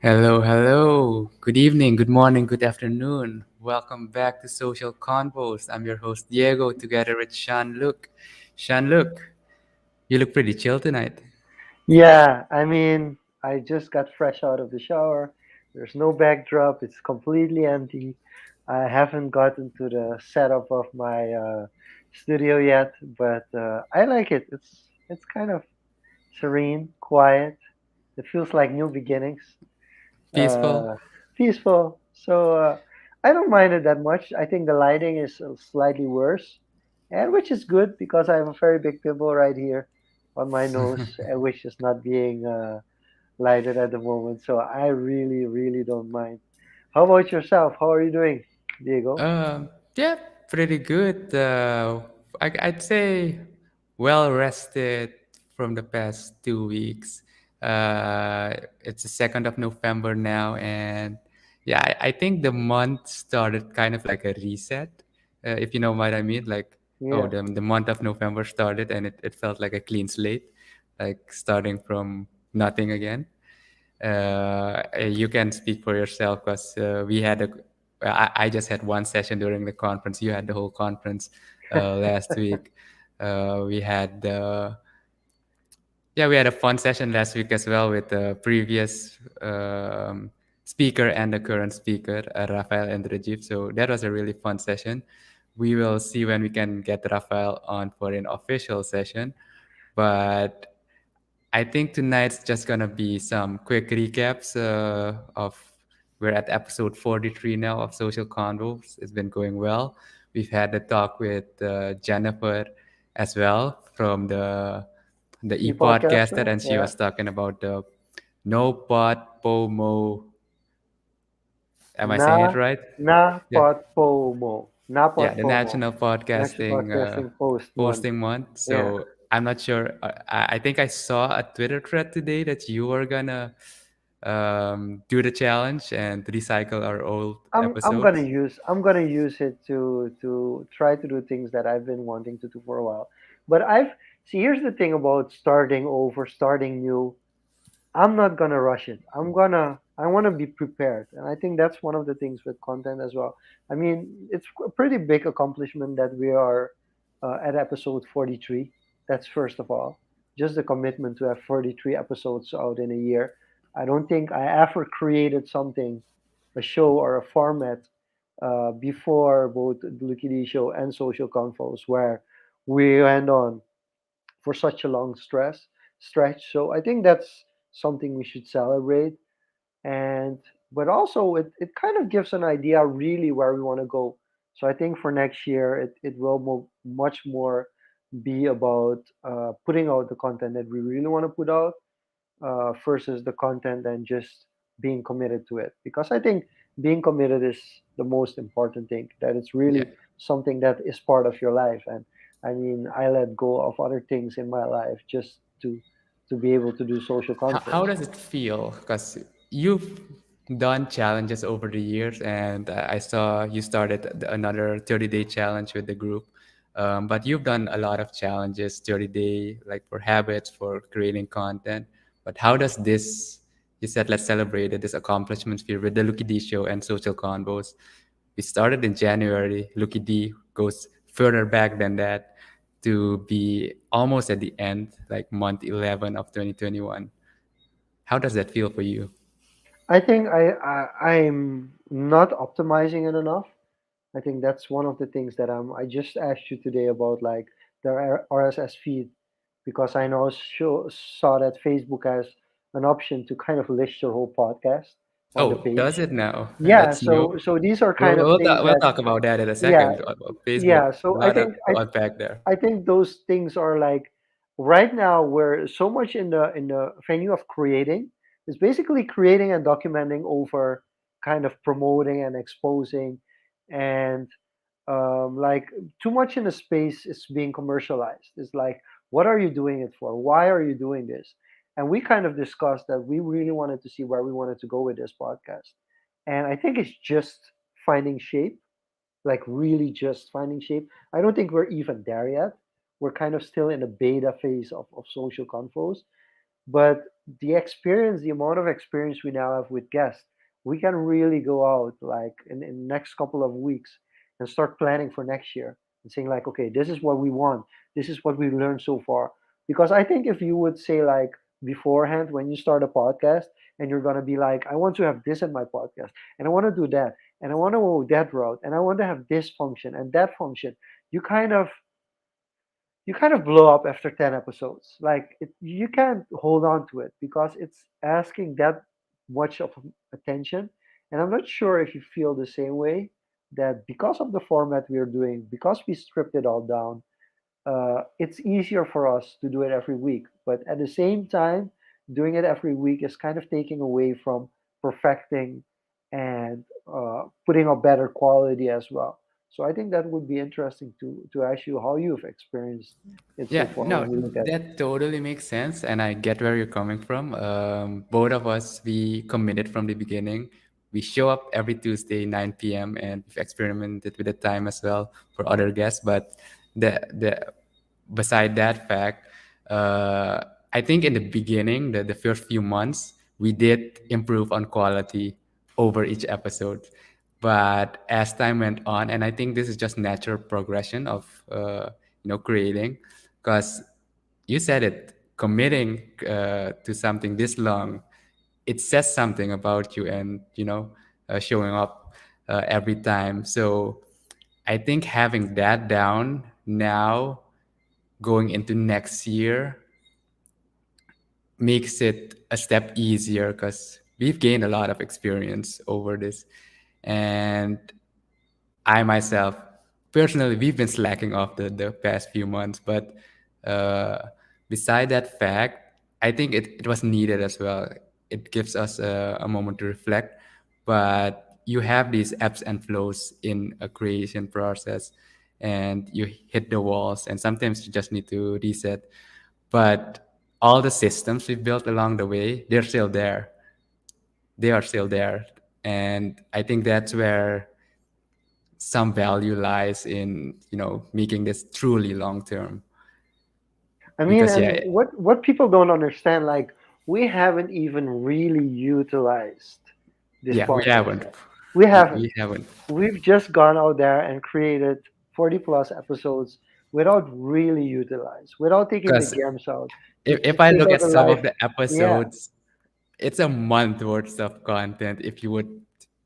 Hello, hello. Good evening, good morning, good afternoon. Welcome back to Social Confoes. I'm your host Diego, together with Sean Luke. Sean Luke, you look pretty chill tonight. Yeah, I just got fresh out of the shower. There's no backdrop. It's completely empty. I haven't gotten to the setup of my studio yet, but I like it. It's kind of serene, quiet. It feels like new beginnings. Peaceful. Uh, Peaceful. So I don't mind it that much. I think the lighting is slightly worse, and which is good because I have a very big pimple right here on my nose, which is not being lighted at the moment. So I really, really don't mind. How about yourself? How are you doing, Diego? Yeah, pretty good. I'd say well rested from the past 2 weeks. It's the 2nd of November now, and yeah, I think the month started kind of like a reset, if you know what I mean. Like, oh, Yeah. the month of November started, and it felt like a clean slate, like starting from nothing again. You can speak for yourself because we had I just had one session during the conference. You had the whole conference last week. We had Yeah, we had a fun session last week as well with the previous speaker and the current speaker, Rafael and Rajiv. So that was a really fun session. We will see when we can get Rafael on for an official session. But I think tonight's just gonna be some quick recaps of we're at episode 43 now of Social Convos. It's been going well. We've had a talk with Jennifer as well from the E e-podcaster, podcaster? and she Yeah. was talking about the no pot pomo. Am I Na saying it right? na Yeah, pot pomo. Na pot yeah, the pomo. National National Podcasting Podcasting Post Month. posting month. Yeah. So I'm not sure. I think I saw a Twitter thread today that you were gonna do the challenge and recycle our old episodes. I'm gonna use it to try to do things that I've been wanting to do for a while. But I've see here's the thing about starting over, starting new. I'm not gonna rush it. I wanna be prepared. And I think that's one of the things with content as well. I mean, it's a pretty big accomplishment that we are at episode 43. That's first of all. Just the commitment to have 43 episodes out in a year. I don't think I ever created something, a show or a format before both the Lucky D show and Social Confoes where we went on for such a long stretch. So I think that's something we should celebrate. And but also it kind of gives an idea really where we want to go. So I think for next year it will much more be about putting out the content that we really want to put out versus the content and just being committed to it. Because I think being committed is the most important thing. That it's Yeah. really something that is part of your life. And I mean, I let go of other things in my life just to be able to do social How conference. does it feel? Because you've done challenges over the years, and I saw you started another 30-day challenge with the group. But you've done a lot of challenges, 30-day, like for habits, for creating content. But how does this, you said, let's celebrate it, this accomplishments feel with the Lucky D show and social convos? We started in January. Lucky D goes further back than that to be almost at the end, like month 11 of 2021. How does that feel for you? I think I'm not optimizing it enough. I think that's one of the things that I just asked you today about, like the RSS feed, because I know saw that Facebook has an option to kind of list your whole podcast on the Oh, does page. it now? Yeah, That's new. so these are kind of things We'll that talk about that in a yeah, second. Facebook, yeah. a So lot of to unpack there. I think those things are like right now we're so much in the venue of creating. It's basically creating and documenting over kind of promoting and exposing and Like too much in the space is being commercialized. It's like, what are you doing it for? Why are you doing this? And we kind of discussed that we really wanted to see where we wanted to go with this podcast. And I think it's just finding shape, like really just finding shape. I don't think we're even there yet. We're kind of still in the beta phase of social confos, but the experience, the amount of experience we now have with guests, we can really go out like in the next couple of weeks and start planning for next year and saying like, okay, this is what we want. This is what we learned so far. Because I think if you would say like beforehand when you start a podcast and you're gonna be like, I want to have this in my podcast and I want to do that and I want to go that route and I want to have this function and that function, you kind of you kind of blow up after 10 episodes. Like you can't hold on to it because it's asking that much of attention. And I'm not sure if you feel the same way that because of the format we are doing, because we stripped it all down, it's easier for us to do it every week. But at the same time, doing it every week is kind of taking away from perfecting and putting a better quality as well. So I think that would be interesting to ask you how you've experienced it so Yeah, far no, when we look at it. that totally makes sense, and I get where you're coming from. Both of us, we committed from the beginning. We show up every Tuesday, 9 p.m., and we've experimented with the time as well for other guests. But the beside that fact, uh, I think in the beginning, the first few months, we did improve on quality over each episode. But as time went on, and I think this is just natural progression of creating, because you said it, committing to something this long, it says something about you, and showing up every time. So I think having that down now, going into next year, makes it a step easier because we've gained a lot of experience over this. And I myself, personally, we've been slacking off the past few months, but uh, beside that fact, I think it was needed as well. It gives us a moment to reflect, but you have these ebbs and flows in a creation process, and you hit the walls, and sometimes you just need to reset. But all the systems we've built along the way, they're still there. They are still there. And I think that's where some value lies in making this truly long term. I mean, Because and yeah, what people don't understand, like we haven't even really utilized this yeah, we podcast haven't yet. We haven't. we haven't We've just gone out there and created 40 plus episodes without really utilize, without taking the because gems out to if I take look out at the some life. of the Yeah. episodes, it's a month worth of content if you would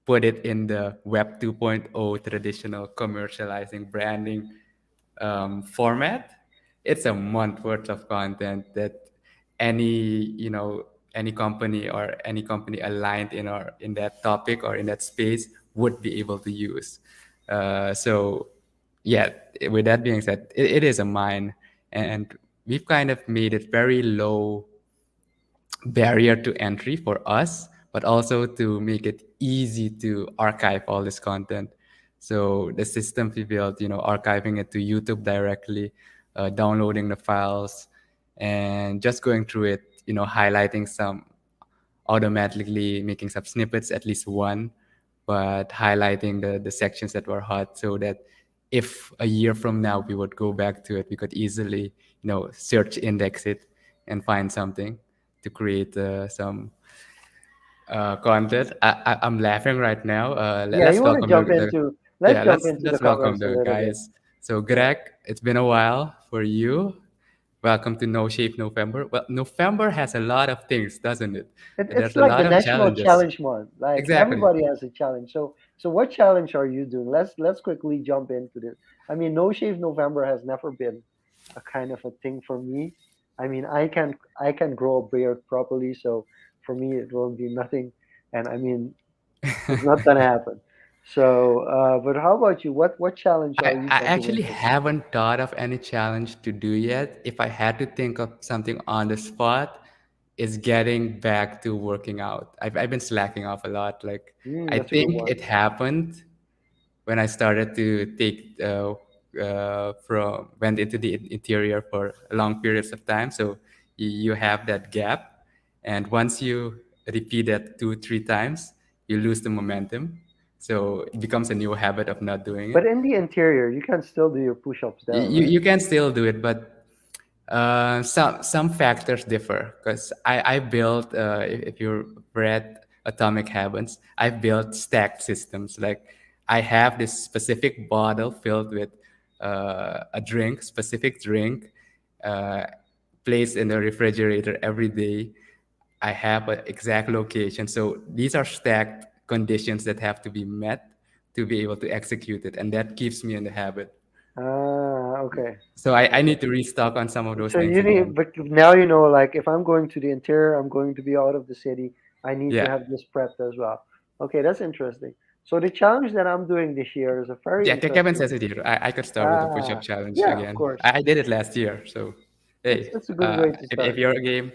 put it in the web 2.0 traditional commercializing branding format. It's a month worth of content that any any company or any company aligned in that topic or in that space would be able to use. So yeah, with that being said, it is a mine, and we've kind of made it very low barrier to entry for us, but also to make it easy to archive all this content. So the system we built, archiving it to YouTube directly, downloading the files, and just going through it, highlighting some, automatically making some snippets, at least one, but highlighting the sections that were hot so that if a year from now we would go back to it, we could easily, search index it and find something to create some content. I'm laughing right now. Yeah, Let's you want to welcome jump into, let's yeah, jump let's into the let's welcome comments a the little bit. guys. So Yeah. Greg, it's been a while for you. Welcome to No Shape November. Well, November has a lot of things, doesn't it? It's There's a like the lot of national challenges. challenge month. Like Exactly. everybody has a challenge. So what challenge are you doing? Let's quickly jump into this. I mean, No Shave November has never been a kind of a thing for me. I mean, I can grow a beard properly, so for me it will be nothing. And I mean, it's not gonna happen. So, but how about you? What challenge I, are you I jumping actually into? haven't thought of any challenge to do yet. If I had to think of something on the spot, is getting back to working out. I've been slacking off a lot. Like, I That's a good think one. it happened when I started to take from went into the interior for long periods of time. So you have that gap, and once you repeat that 2 3 times, you lose the momentum. So it becomes a new habit of not doing it. But in the interior, you can still do your push-ups there, right? You can still do it, but some factors differ because I built if you read Atomic Habits, I've built stacked systems. Like I have this specific bottle filled with a drink, specific drink, uh, placed in the refrigerator every day. I have an exact location. So these are stacked conditions that have to be met to be able to execute it, and that keeps me in the habit. Ah, okay. So I Okay. need to restock on some of those So things you need, again. but now you know, like if I'm going to the interior, I'm going to be out of the city. I need to Yeah. have this prepped as well. Okay, that's interesting. So the challenge that I'm doing this year is a very Yeah, Kevin interesting. says it here. I could start with the push-up Ah, challenge yeah, of again. course. I did it last year, so hey, It's a good way to if start. you're a game,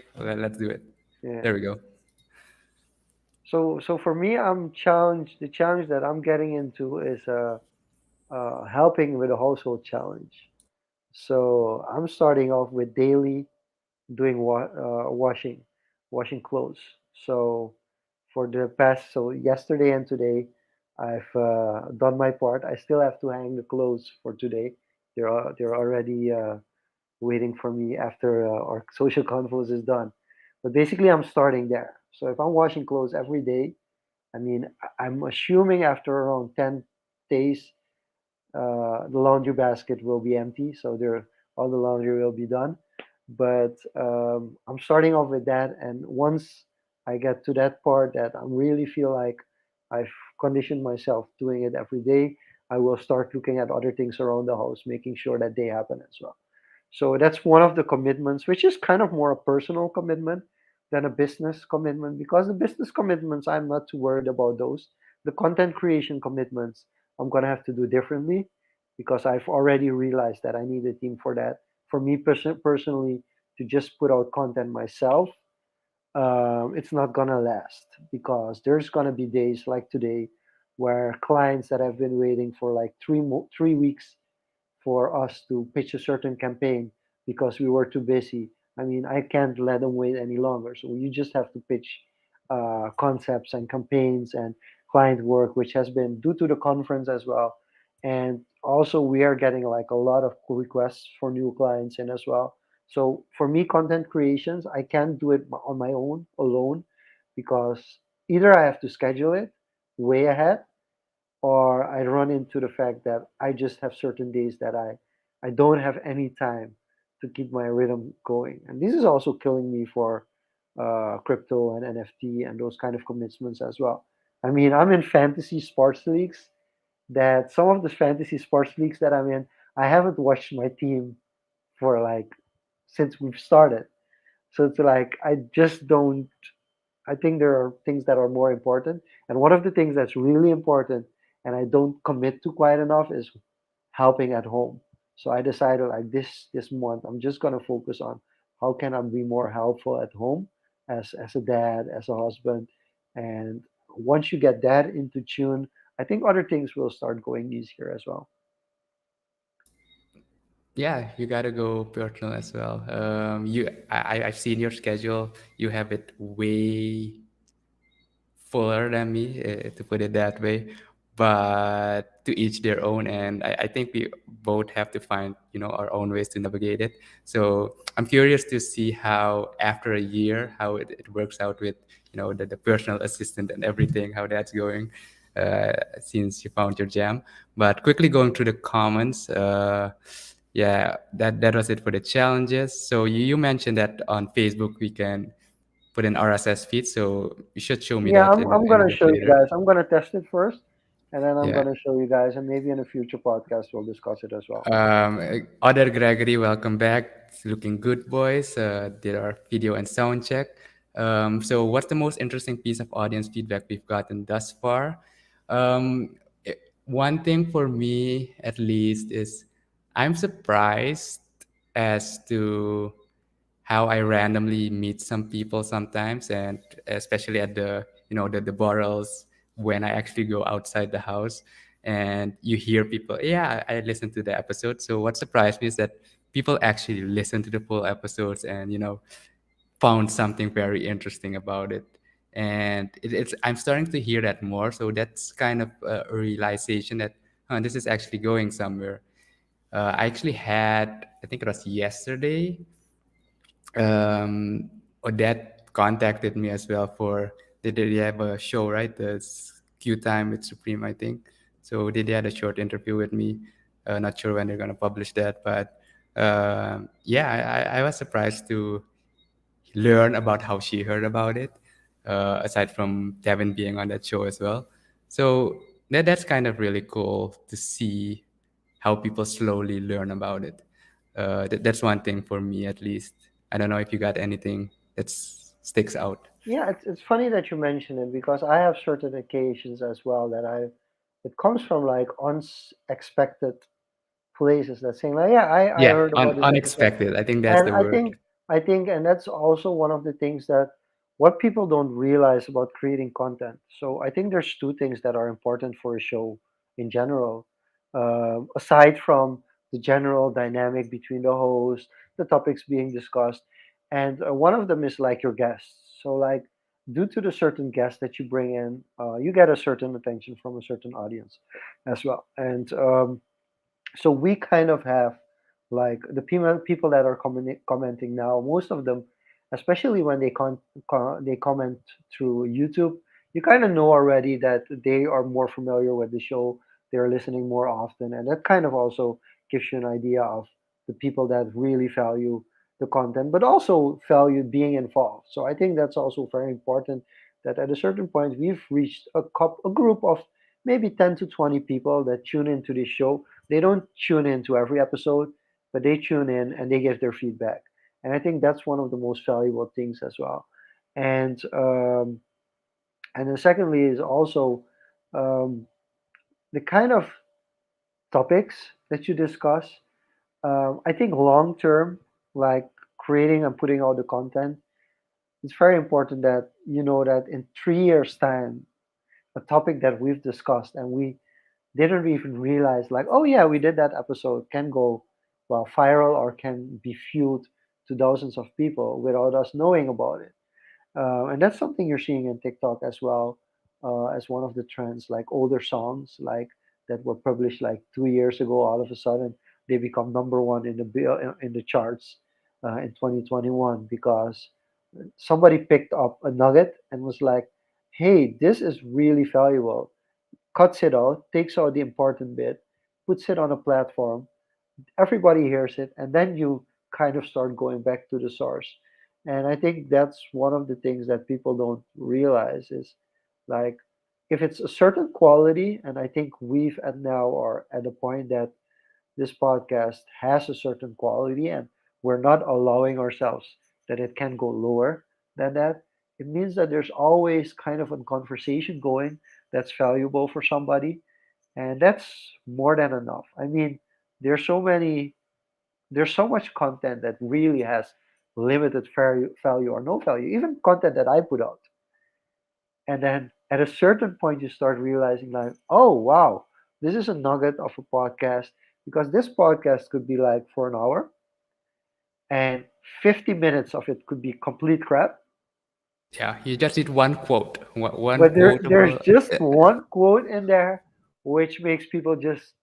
let's do it. Yeah. There we go. So for me, I'm challenged. The challenge that I'm getting into is helping with a household challenge. So I'm starting off with daily doing washing clothes. So for the past, so yesterday and today, I've done my part. I still have to hang the clothes for today. They're already waiting for me after our social conference is done. But basically, I'm starting there. So if I'm washing clothes every day, I mean, I'm assuming after around 10 days, the laundry basket will be empty, so there all the laundry will be done. But I'm starting off with that, and once I get to that part that I really feel like I've conditioned myself doing it every day, I will start looking at other things around the house, making sure that they happen as well. So that's one of the commitments, which is kind of more a personal commitment than a business commitment, because the business commitments, I'm not too worried about those. The content creation commitments, I'm going to have to do differently because I've already realized that I need a team for that. For me personally, to just put out content myself, it's not going to last because there's going to be days like today where clients that have been waiting for like 3 weeks for us to pitch a certain campaign because we were too busy. I mean, I can't let them wait any longer. So you just have to pitch concepts and campaigns and client work, which has been due to the conference as well. And also, we are getting like a lot of requests for new clients in as well. So for me, content creations, I can't do it on my own alone because either I have to schedule it way ahead or I run into the fact that I just have certain days that I don't have any time to keep my rhythm going, and this is also killing me for crypto and NFT and those kind of commitments as well. I mean, I'm in fantasy sports leagues. That some of the fantasy sports leagues that I'm in, I haven't watched my team for like since we've started. So it's like I just don't. I think there are things that are more important. And one of the things that's really important and I don't commit to quite enough is helping at home. So I decided like this month I'm just gonna focus on how can I be more helpful at home as a dad, as a husband. And once you get that into tune, I think other things will start going easier as well. Yeah, you gotta go personal as well. I've seen your schedule. You have it way fuller than me, to put it that way. But to each their own, and I think we both have to find our own ways to navigate it. So I'm curious to see how after a year how it works out with the personal assistant and everything, how that's going. Since you found your jam, but quickly going through the comments. Yeah, that was it for the challenges. So you mentioned that on Facebook we can put an RSS feed. So you should show me Yeah, that I'm in a gonna bit show you later. guys. I'm gonna test it first, and then I'm Yeah. gonna show you guys, and maybe in a future podcast we'll discuss it as well. Other Gregory, welcome back. It's looking good, boys. Did our video and sound check. So, what's the most interesting piece of audience feedback we've gotten thus far? One thing for me, at least, is I'm surprised as to how I randomly meet some people sometimes, and especially at the the borals when I actually go outside the house. and you hear people, yeah, I listened to the episode. So what surprised me is that people actually listen to the full episodes and, found something very interesting about it. And it's I'm starting to hear that more. So that's kind of a realization that, this is actually going somewhere. I actually had, I think it was yesterday, Odette contacted me as well for, they have a show, right? The Q Time with Supreme, I think. So they had a short interview with me. Not sure when they're gonna publish that, but yeah, I was surprised to learn about how she heard about it, aside from Devin being on that show as well. So that's kind of really cool to see how people slowly learn about it. That's one thing for me, at least. I don't know if you got anything that sticks out. Yeah, it's funny that you mention it because I have certain occasions as well that it comes from like unexpected places that saying like, yeah, I Yeah, heard about this episode. unexpected. I think that's And the word. I think, and that's also one of the things that what people don't realize about creating content. So I think there's two things that are important for a show in general, aside from the general dynamic between the host, the topics being discussed, and one of them is like your guests. So like due to the certain guests that you bring in, you get a certain attention from a certain audience as well. And so we kind of have like the people that are commenting now, most of them, especially when they comment through YouTube, you kind of know already that they are more familiar with the show, they're listening more often, and that kind of also gives you an idea of the people that really value the content but also value being involved. So I think that's also very important, that at a certain point we've reached a group of maybe 10 to 20 people that tune into this show. They don't tune in to every episode, but they tune in and they give their feedback. And I think that's one of the most valuable things as well. And and then secondly is also um, the kind of topics that you discuss. I think long term, like creating and putting out the content, it's very important that you know that in 3 years' time, a topic that we've discussed and we didn't even realize like, oh yeah, we did that episode, can go well viral or can be viewed to thousands of people without us knowing about it. And that's something you're seeing in TikTok as well, as one of the trends, like older songs like that were published like 2 years ago, all of a sudden they become number one in the in the charts in 2021 because somebody picked up a nugget and was like, hey, this is really valuable, cuts it out, takes out the important bit, puts it on a platform, everybody hears it, and then you kind of start going back to the source. And I think that's one of the things that people don't realize is like if it's a certain quality, and I think we've at now are at a point that this podcast has a certain quality and we're not allowing ourselves that it can go lower than that, it means that there's always kind of a conversation going that's valuable for somebody, and that's more than enough. I mean, there's so many, there's so much content that really has limited value or no value, even content that I put out. And then at a certain point, you start realizing, like, oh, wow, this is a nugget of a podcast because this podcast could be like for an hour and 50 minutes of it could be complete crap. Yeah, you just need one quote, one But there's quotable. just one quote in there which makes people just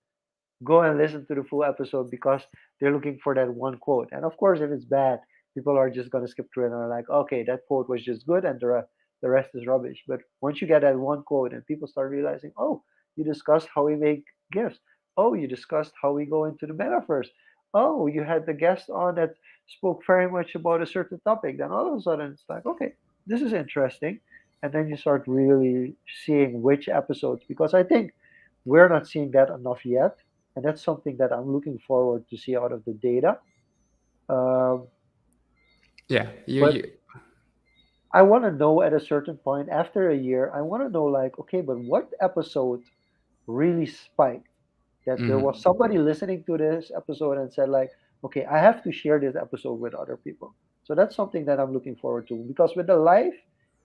go and listen to the full episode because they're looking for that one quote. And of course, if it's bad, people are just going to skip through it and are like, okay, that quote was just good and the rest is rubbish. But once you get that one quote and people start realizing, oh, you discussed how we make gifts. Oh, you discussed how we go into the metaverse. Oh, you had the guest on that spoke very much about a certain topic. Then all of a sudden it's like, okay, this is interesting. And then you start really seeing which episodes, because I think we're not seeing that enough yet, and that's something that I'm looking forward to see out of the data. Um, Yeah, but you. I want to know at a certain point after a year, I want to know like, okay, but what episode really spiked? That there was Mhm. somebody listening to this episode and said like, okay, I have to share this episode with other people. So that's something that I'm looking forward to, because with the live,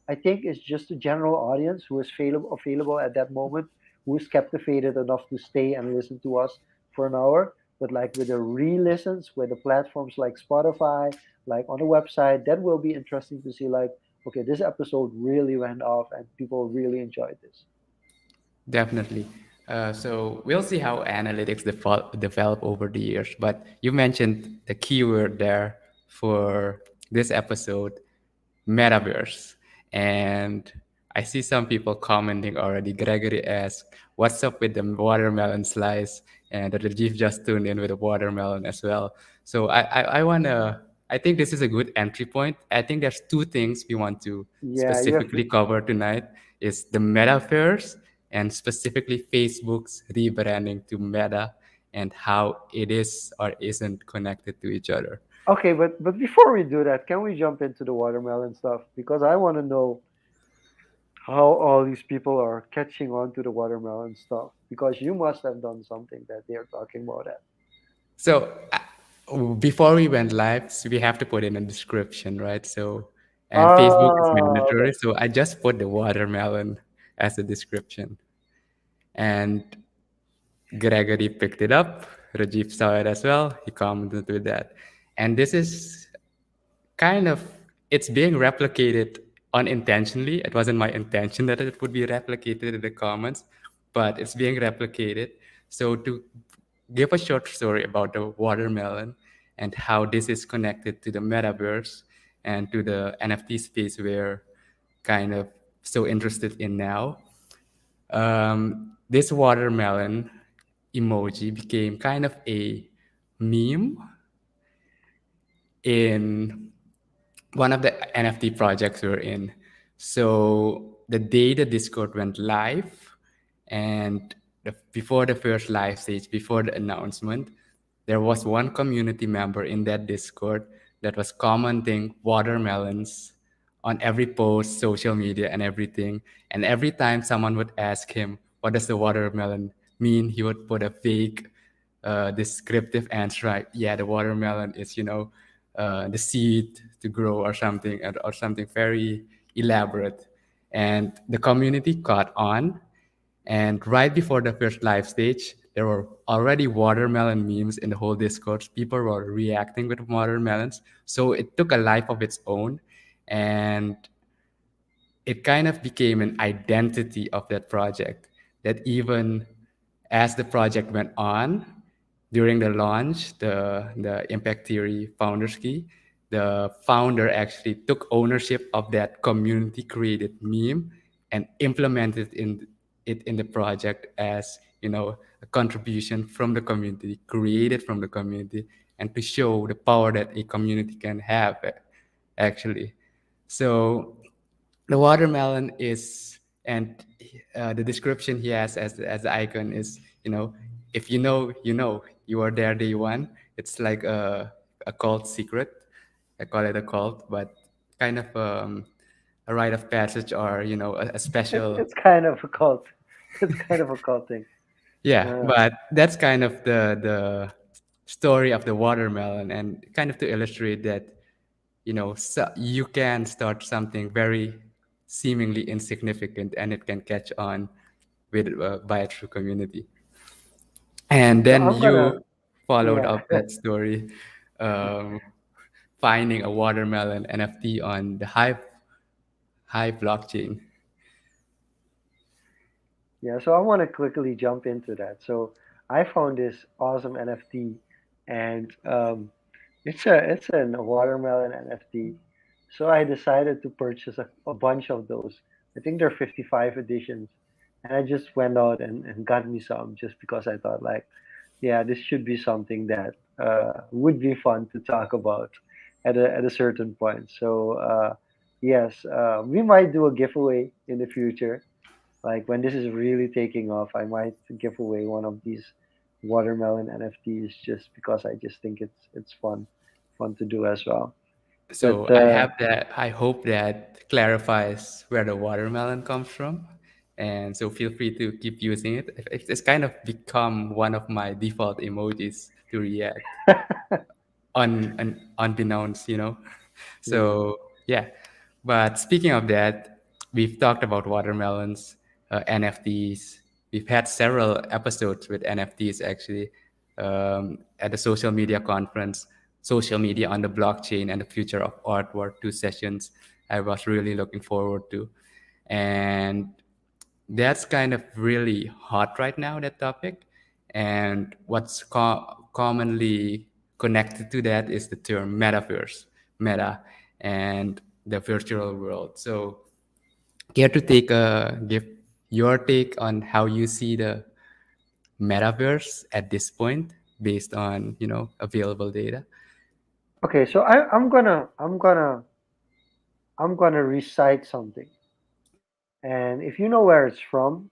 I think it's just the general audience who is available at that moment who's captivated enough to stay and listen to us for an hour. But like with the re-listens, with the platforms like Spotify, like on the website, that will be interesting to see. Like, okay, this episode really went off and people really enjoyed this. Definitely. So we'll see how analytics develop over the years. But you mentioned the keyword there for this episode, Metaverse. And I see some people commenting already. Gregory asked, "What's up with the watermelon slice?" And the Rajiv just tuned in with a watermelon as well. So I wanna. I think this is a good entry point. I think there's two things we want to Yeah, you have to. specifically cover tonight: is the Metaverse and specifically Facebook's rebranding to Meta and how it is or isn't connected to each other. Okay, but before we do that, can we jump into the watermelon stuff? Because I want to know how all these people are catching on to the watermelon stuff. Because you must have done something that they're talking about that. So before we went live, so we have to put in a description, right? So, and Facebook is Ah, okay. mandatory. So I just put the watermelon as a description. And Gregory picked it up. Rajiv saw it as well. He commented with that. And this is kind of, it's being replicated unintentionally. It wasn't my intention that it would be replicated in the comments, but it's being replicated. So to give a short story about the watermelon and how this is connected to the metaverse and to the NFT space we're kind of so interested in now. This watermelon emoji became kind of a meme in one of the NFT projects we're in. So the day the Discord went live, and before the first live stage, before the announcement, there was one community member in that Discord that was commenting watermelons on every post, social media, and everything. And every time someone would ask him, "What does the watermelon mean?" he would put a vague, descriptive answer. Like, yeah, the watermelon is, the seed to grow or something, or something very elaborate. And the community caught on, and right before the first live stage, there were already watermelon memes in the whole Discord. People were reacting with watermelons. So it took a life of its own. And it kind of became an identity of that project, that even as the project went on during the launch, the Impact Theory Founders Key, the founder actually took ownership of that community created meme and implemented it in the project as, a contribution from the community, created from the community, and to show the power that a community can have, actually. So the watermelon is, and the description he has as the icon is, if you know, you are there day one. It's like a cult secret. I call it a cult, but kind of a rite of passage, or a special. It's kind of a cult. It's kind of a cult thing. Yeah, Uh, but that's kind of the story of the watermelon, and kind of to illustrate that, so you can start something very seemingly insignificant, and it can catch on with by a true community. And so then I'm gonna, you followed yeah, up that story, um, finding a watermelon NFT on the Hive blockchain. yeah. So I want to quickly jump into that. So I found this awesome NFT, and it's a watermelon NFT. So I decided to purchase a bunch of those. I think there are 55 editions, and I just went out and got me some just because I thought like, yeah, this should be something that would be fun to talk about at a certain point. So yes, we might do a giveaway in the future. Like when this is really taking off, I might give away one of these watermelon NFTs just because I just think it's fun to do as well. But So I hope that clarifies where the watermelon comes from. And so feel free to keep using it. It's kind of become one of my default emojis to react, unbeknownst, yeah, So yeah. But speaking of that, we've talked about watermelons, NFTs. We've had several episodes with NFTs actually, at the social media conference, social media on the blockchain and the future of art were two sessions I was really looking forward to. And that's kind of really hot right now, that topic. And what's commonly connected to that is the term metaverse, meta, and the virtual world. So care to give your take on how you see the metaverse at this point based on available data? Okay, so I'm gonna recite something, and if you know where it's from,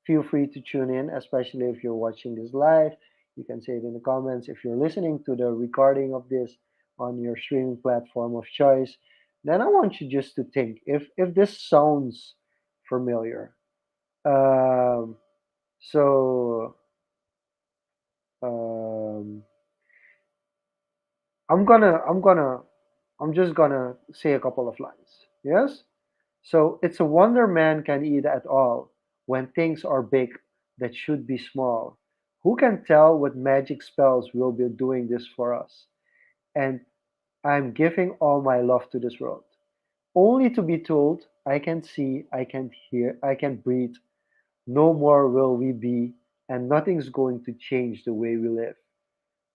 feel free to tune in, especially if you're watching this live. You can say it in the comments. If you're listening to the recording of this on your streaming platform of choice, then I want you just to think if this sounds familiar. Um, so um, I'm just gonna say a couple of lines. Yes. So it's a wonder man can eat at all when things are big that should be small. Who can tell what magic spells will be doing this for us? And I'm giving all my love to this world. Only to be told, I can see, I can hear, I can breathe. No more will we be, and nothing's going to change the way we live.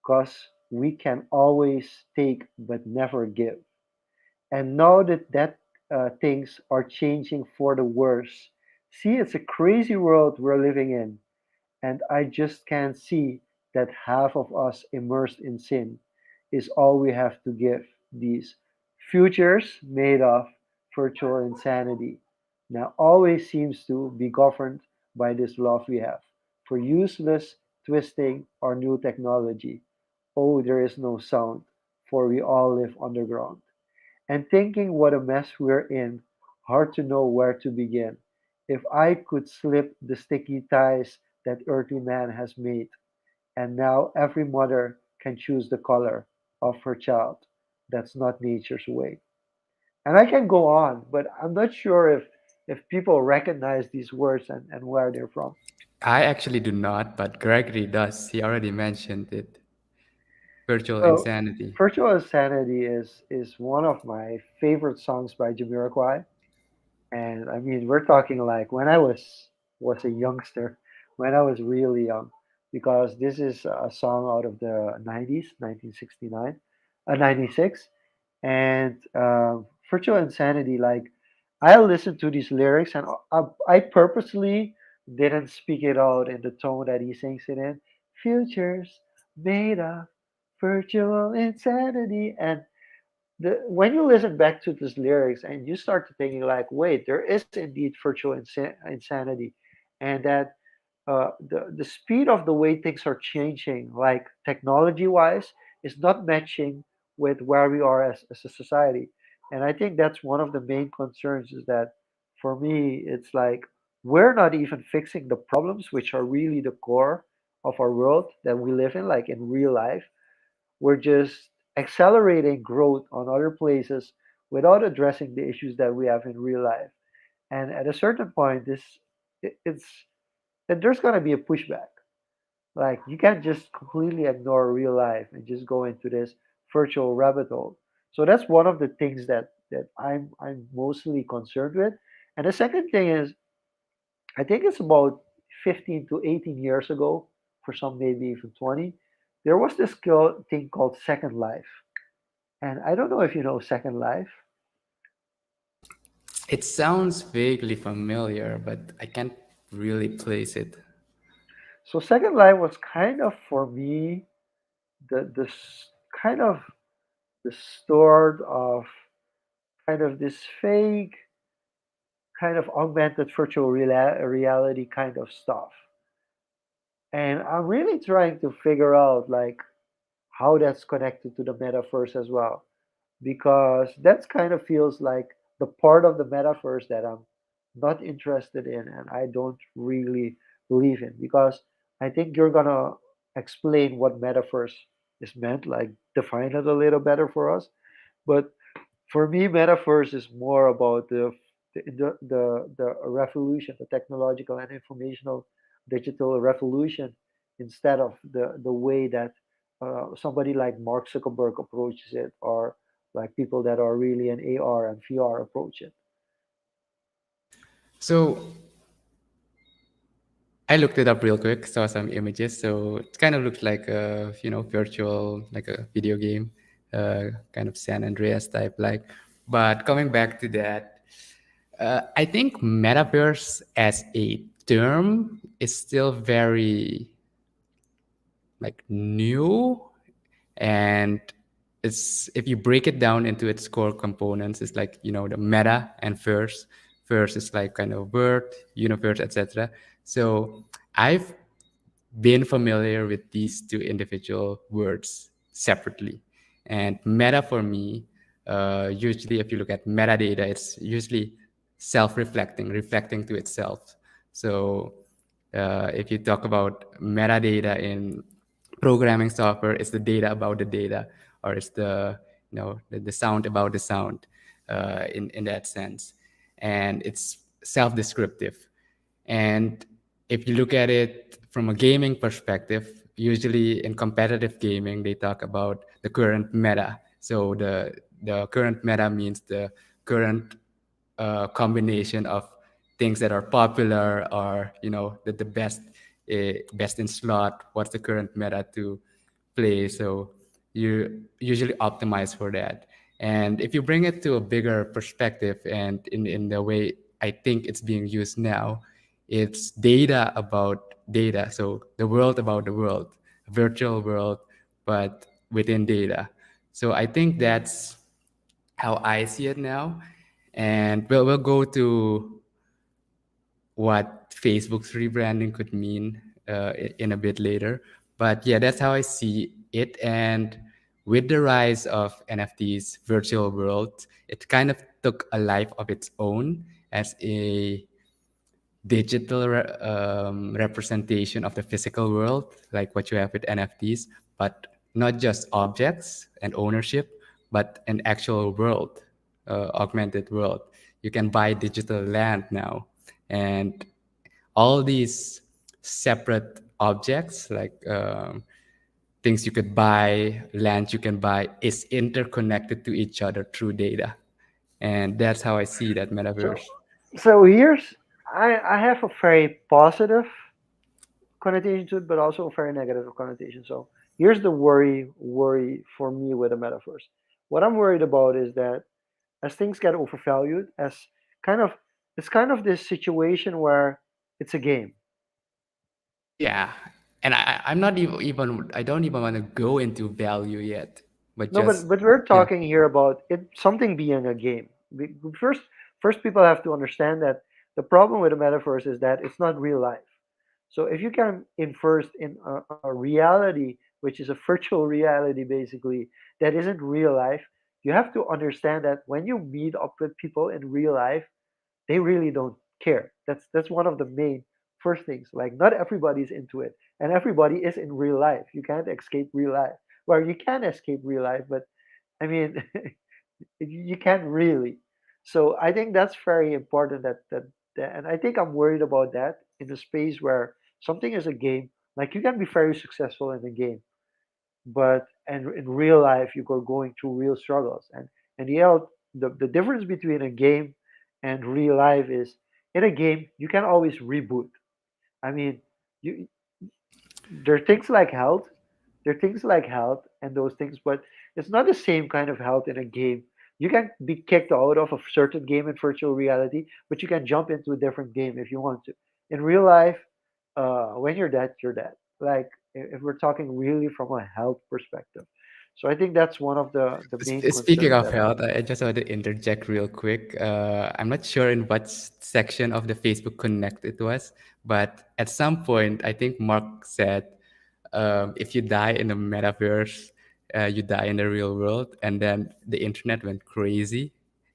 Because we can always take but never give. And now that things are changing for the worse, see, it's a crazy world we're living in, and I just can't see that half of us immersed in sin is all we have to give these futures made of virtual insanity. Now always seems to be governed by this love we have for useless twisting or new technology. Oh, there is no sound, for we all live underground. And thinking what a mess we're in, hard to know where to begin. If I could slip the sticky ties that earthly man has made, and now every mother can choose the color of her child. That's not nature's way. And I can go on, but I'm not sure if people recognize these words and where they're from. I actually do not, but Gregory does. He already mentioned it. Virtual So, insanity. Virtual Insanity is one of my favorite songs by Jamiroquai. And I mean, we're talking like when I was a youngster, when I was really young, because this is a song out of the 90s, 1969, 96, and Virtual Insanity. Like, I listened to these lyrics, and I purposely didn't speak it out in the tone that he sings it in. Futures made of virtual insanity, and when you listen back to these lyrics and you start to thinking like, wait, there is indeed virtual insanity, and that the speed of the way things are changing, like technology wise, is not matching with where we are as a society. And I think that's one of the main concerns is that for me, it's like we're not even fixing the problems which are really the core of our world that we live in, like in real life. We're just accelerating growth on other places without addressing the issues that we have in real life. And at a certain point, it's that there's going to be a pushback. Like you can't just completely ignore real life and just go into this virtual rabbit hole. So that's one of the things that I'm mostly concerned with. And the second thing is, I think it's about 15 to 18 years ago, for some maybe even 20, there was this thing called Second Life. And I don't know if you know Second Life. It sounds vaguely familiar, but I can't really place it. So Second Life was kind of for me the kind of the start of kind of this fake kind of augmented virtual reality kind of stuff. And I'm really trying to figure out like how that's connected to the metaverse as well, because that's kind of feels like the part of the metaverse that I'm not interested in and I don't really believe in, because I think you're gonna explain what metaverse is meant, like define it a little better for us. But for me, metaverse is more about the revolution, the technological and informational digital revolution instead of the way that somebody like Mark Zuckerberg approaches it, or like people that are really in AR and VR approach it. So I looked it up real quick, saw some images. So it kind of looks like a virtual, like a video game, kind of San Andreas type like. But coming back to that, I think metaverse as a term is still very like new, and it's if you break it down into its core components, it's like the meta and verse. Verse is like kind of word, universe, etc. So I've been familiar with these two individual words separately. And meta for me, usually if you look at metadata, it's usually self-reflecting, reflecting to itself. So if you talk about metadata in programming software, it's the data about the data, or it's the sound about the sound, in that sense, and it's self-descriptive. And if you look at it from a gaming perspective, usually in competitive gaming, they talk about the current meta. So the current meta means the current combination of things that are popular, or the best in slot. What's the current meta to play? So you usually optimize for that. And if you bring it to a bigger perspective, and in the way I think it's being used now, it's data about data. So the world about the world, a virtual world, but within data. So I think that's how I see it now. And we'll go to what Facebook's rebranding could mean in a bit later. But yeah, that's how I see it. And with the rise of NFTs, virtual world, it kind of took a life of its own as a digital representation of the physical world, like what you have with NFTs, but not just objects and ownership, but an actual world, augmented world. You can buy digital land now, and all these separate objects, like things you could buy, land you can buy, is interconnected to each other through data, and that's how I see that So, metaverse. so here's I have a very positive connotation to it, but also a very negative connotation. So here's the worry for me with the metaverse. What I'm worried about is that as things get overvalued, as kind of it's kind of this situation where it's a game. Yeah, and I'm not even I don't even want to go into value yet, but No, just but we're yeah, talking here about it something being a game. First, people have to understand that the problem with the metaverse is that it's not real life. So if you can inverse in a reality, which is a virtual reality basically, that isn't real life, you have to understand that when you meet up with people in real life, they really don't care. That's one of the main first things. Like not everybody's into it, and everybody is in real life. You can't escape real life. Well, you can escape real life, but I mean, you can't really. So I think that's very important. And I think I'm worried about that in a space where something is a game. Like you can be very successful in a game, but and in real life you're going through real struggles. And the difference between a game and real life is in a game you can always reboot. I mean, you there are things like health, and those things, but it's not the same kind of health in a game. You can be kicked out of a certain game in virtual reality, but you can jump into a different game if you want to. In real life, when you're dead, you're dead. Like if we're talking really from a health perspective. So I think that's one of the main Speaking concerns of that I have. health, I just want to interject real quick. I'm not sure in what section of the Facebook Connect it was, but at some point, I think Mark said, if you die in the metaverse, you die in the real world. And then the internet went crazy.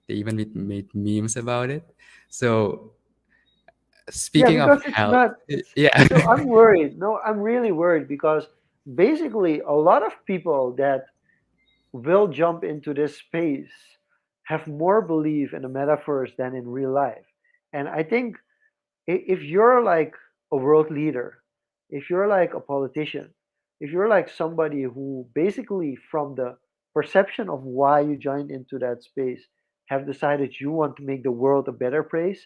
They even made memes about it. So, Yeah, speaking of because it's health, not. It's yeah. so I'm worried. No, I'm really worried because basically a lot of people that will jump into this space have more belief in the metaverse than in real life. And I think if you're like a world leader, if you're like a politician, if you're like somebody who basically, from the perception of why you joined into that space, have decided you want to make the world a better place,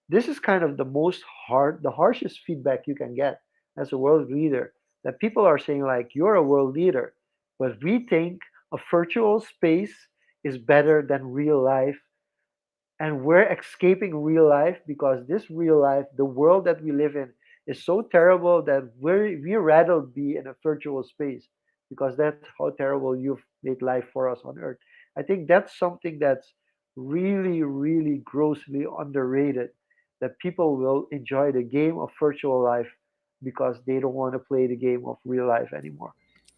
this is kind of the harshest feedback you can get as a world leader. That people are saying, like, you're a world leader, but we think a virtual space is better than real life, and we're escaping real life because this real life, the world that we live in, is so terrible that we rather be in a virtual space because that's how terrible you've made life for us on earth. I think that's something that's really, really grossly underrated, that people will enjoy the game of virtual life because they don't want to play the game of real life anymore.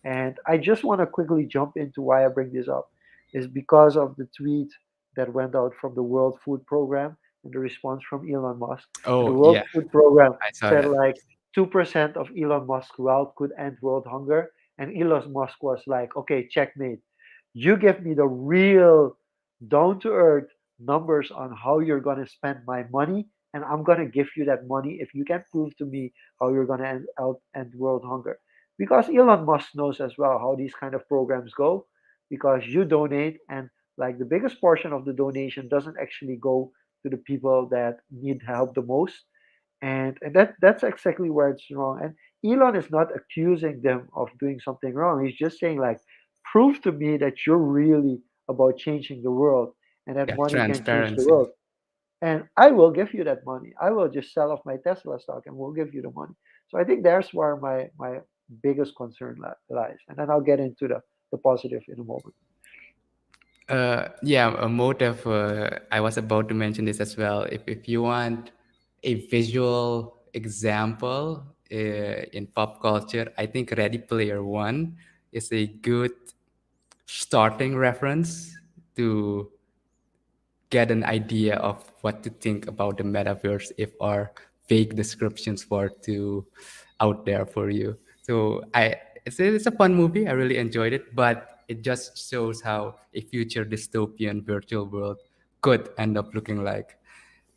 And I just want to quickly jump into why I bring this up is because of the tweet that went out from the World Food Program and the response from Elon Musk. And the Oh World yeah, Food Program I saw said that. like 2% of Elon Musk's wealth could end world hunger. And Elon Musk was like, okay, checkmate. You give me the real down to earth numbers on how you're going to spend my money, and I'm going to give you that money if you can prove to me how you're going to end world hunger. Because Elon Musk knows as well how these kind of programs go, because you donate, and like the biggest portion of the donation doesn't actually go to the people that need help the most, and that's exactly where it's wrong. And Elon is not accusing them of doing something wrong. He's just saying, like, prove to me that you're really about changing the world, and that Yeah, money can change the transparency. world, and I will give you that money. I will just sell off my Tesla stock and we'll give you the money. So I think there's where my biggest concern lies, and then I'll get into the positive in a moment. Yeah, a motive. I was about to mention this as well. If you want a visual example in pop culture, I think Ready Player One is a good starting reference to get an idea of what to think about the metaverse if our vague descriptions were too out there for you. So it's a fun movie. I really enjoyed it, but it just shows how a future dystopian virtual world could end up looking like.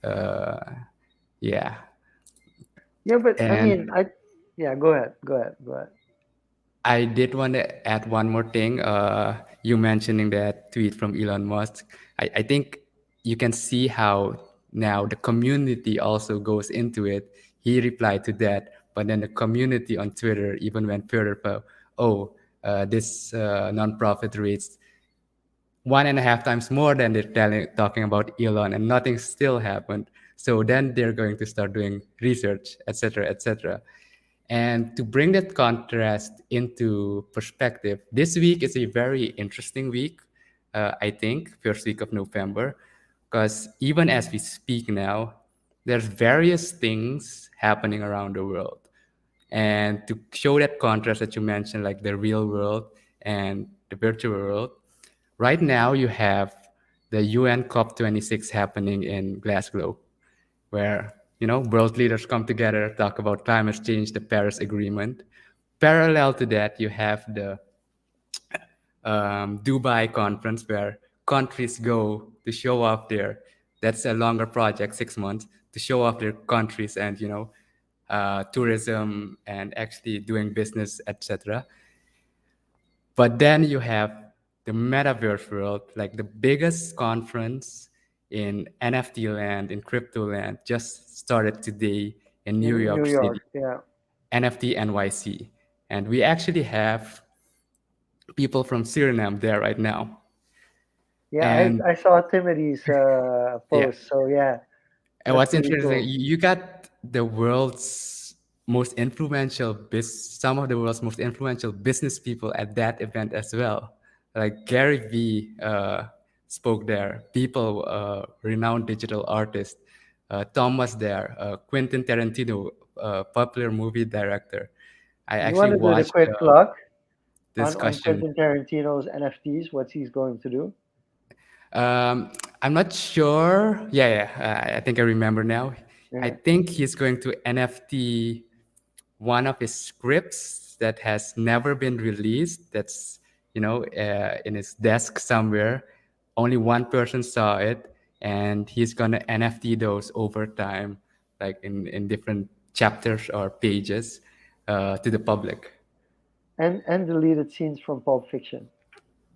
Uh, yeah, Yeah, but I mean, and yeah, go ahead, go ahead, go ahead. I did want to add one more thing. You mentioning that tweet from Elon Musk. I think you can see how now the community also goes into it. He replied to that, but then the community on Twitter even went further. Oh, this nonprofit reached 1.5 times more than talking about Elon, and nothing still happened. So then they're going to start doing research, etc., etc. And to bring that contrast into perspective, this week is a very interesting week, I think, first week of November, because even as we speak now, there's various things happening around the world. And to show that contrast that you mentioned, like the real world and the virtual world, right now you have the UN COP26 happening in Glasgow, where world leaders come together, talk about climate change, the Paris Agreement. Parallel to that, you have the Dubai conference where countries go to show off their. That's a longer project, 6 months, to show off their countries and tourism and actually doing business, etc. But then you have the metaverse world, like the biggest conference in NFT land, in crypto land, just started today in New In New York York, City, yeah, NFT NYC. And we actually have people from Suriname there right now. yeah. I And I saw Timothy's yeah, post, so yeah, and that's what's pretty interesting, cool. you got the world's most influential some of the world's most influential business people at that event as well. Like Gary Vee spoke there. People, renowned digital artists. Tom was there. Quentin Tarantino, popular movie director. I You actually want to do the watched quick plug on discussion. Quentin Tarantino's NFTs? What he's going to do? Um, I'm not sure. Yeah, yeah. I think I remember now. I Yeah, think he's going to NFT one of his scripts that has never been released. That's in his desk somewhere. Only one person saw it, and he's gonna NFT those over time, like in different chapters or pages to the public. And deleted scenes from Pulp Fiction.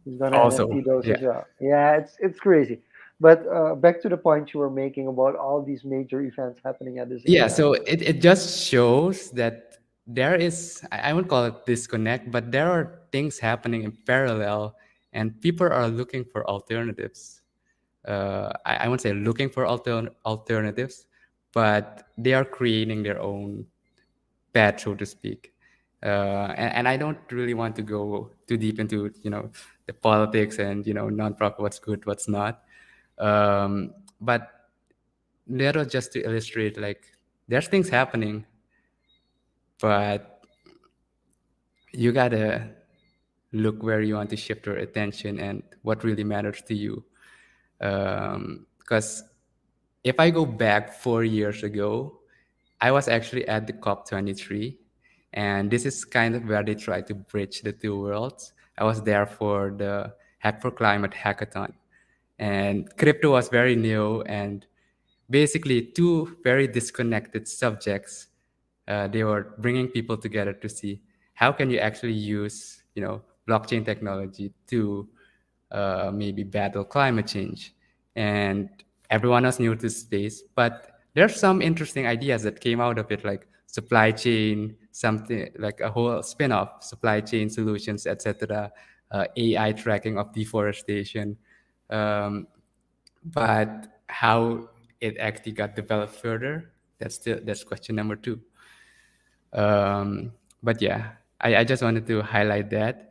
He's gonna Also, NFT those yeah. as well. Yeah, it's crazy. But back to the point you were making about all these major events happening at the same Yeah, time. so it just shows that there is, I won't call it disconnect, but there are things happening in parallel, and people are looking for alternatives. I won't say looking for alternatives, but they are creating their own path, so to speak. And I don't really want to go too deep into, the politics and, nonprofit, what's good, what's not. But that was just to illustrate, like, there's things happening, but you gotta look where you want to shift your attention and what really matters to you. Because if I go back 4 years ago, I was actually at the COP23, and this is kind of where they try to bridge the two worlds. I was there for the Hack for Climate hackathon, and crypto was very new, and basically two very disconnected subjects. They were bringing people together to see how can you actually use, blockchain technology to maybe battle climate change. And everyone was new to space, but there's some interesting ideas that came out of it, like supply chain, something like a whole spin-off, supply chain solutions, etc. AI tracking of deforestation. Um, but how it actually got developed further, that's question number two. But yeah, I just wanted to highlight that.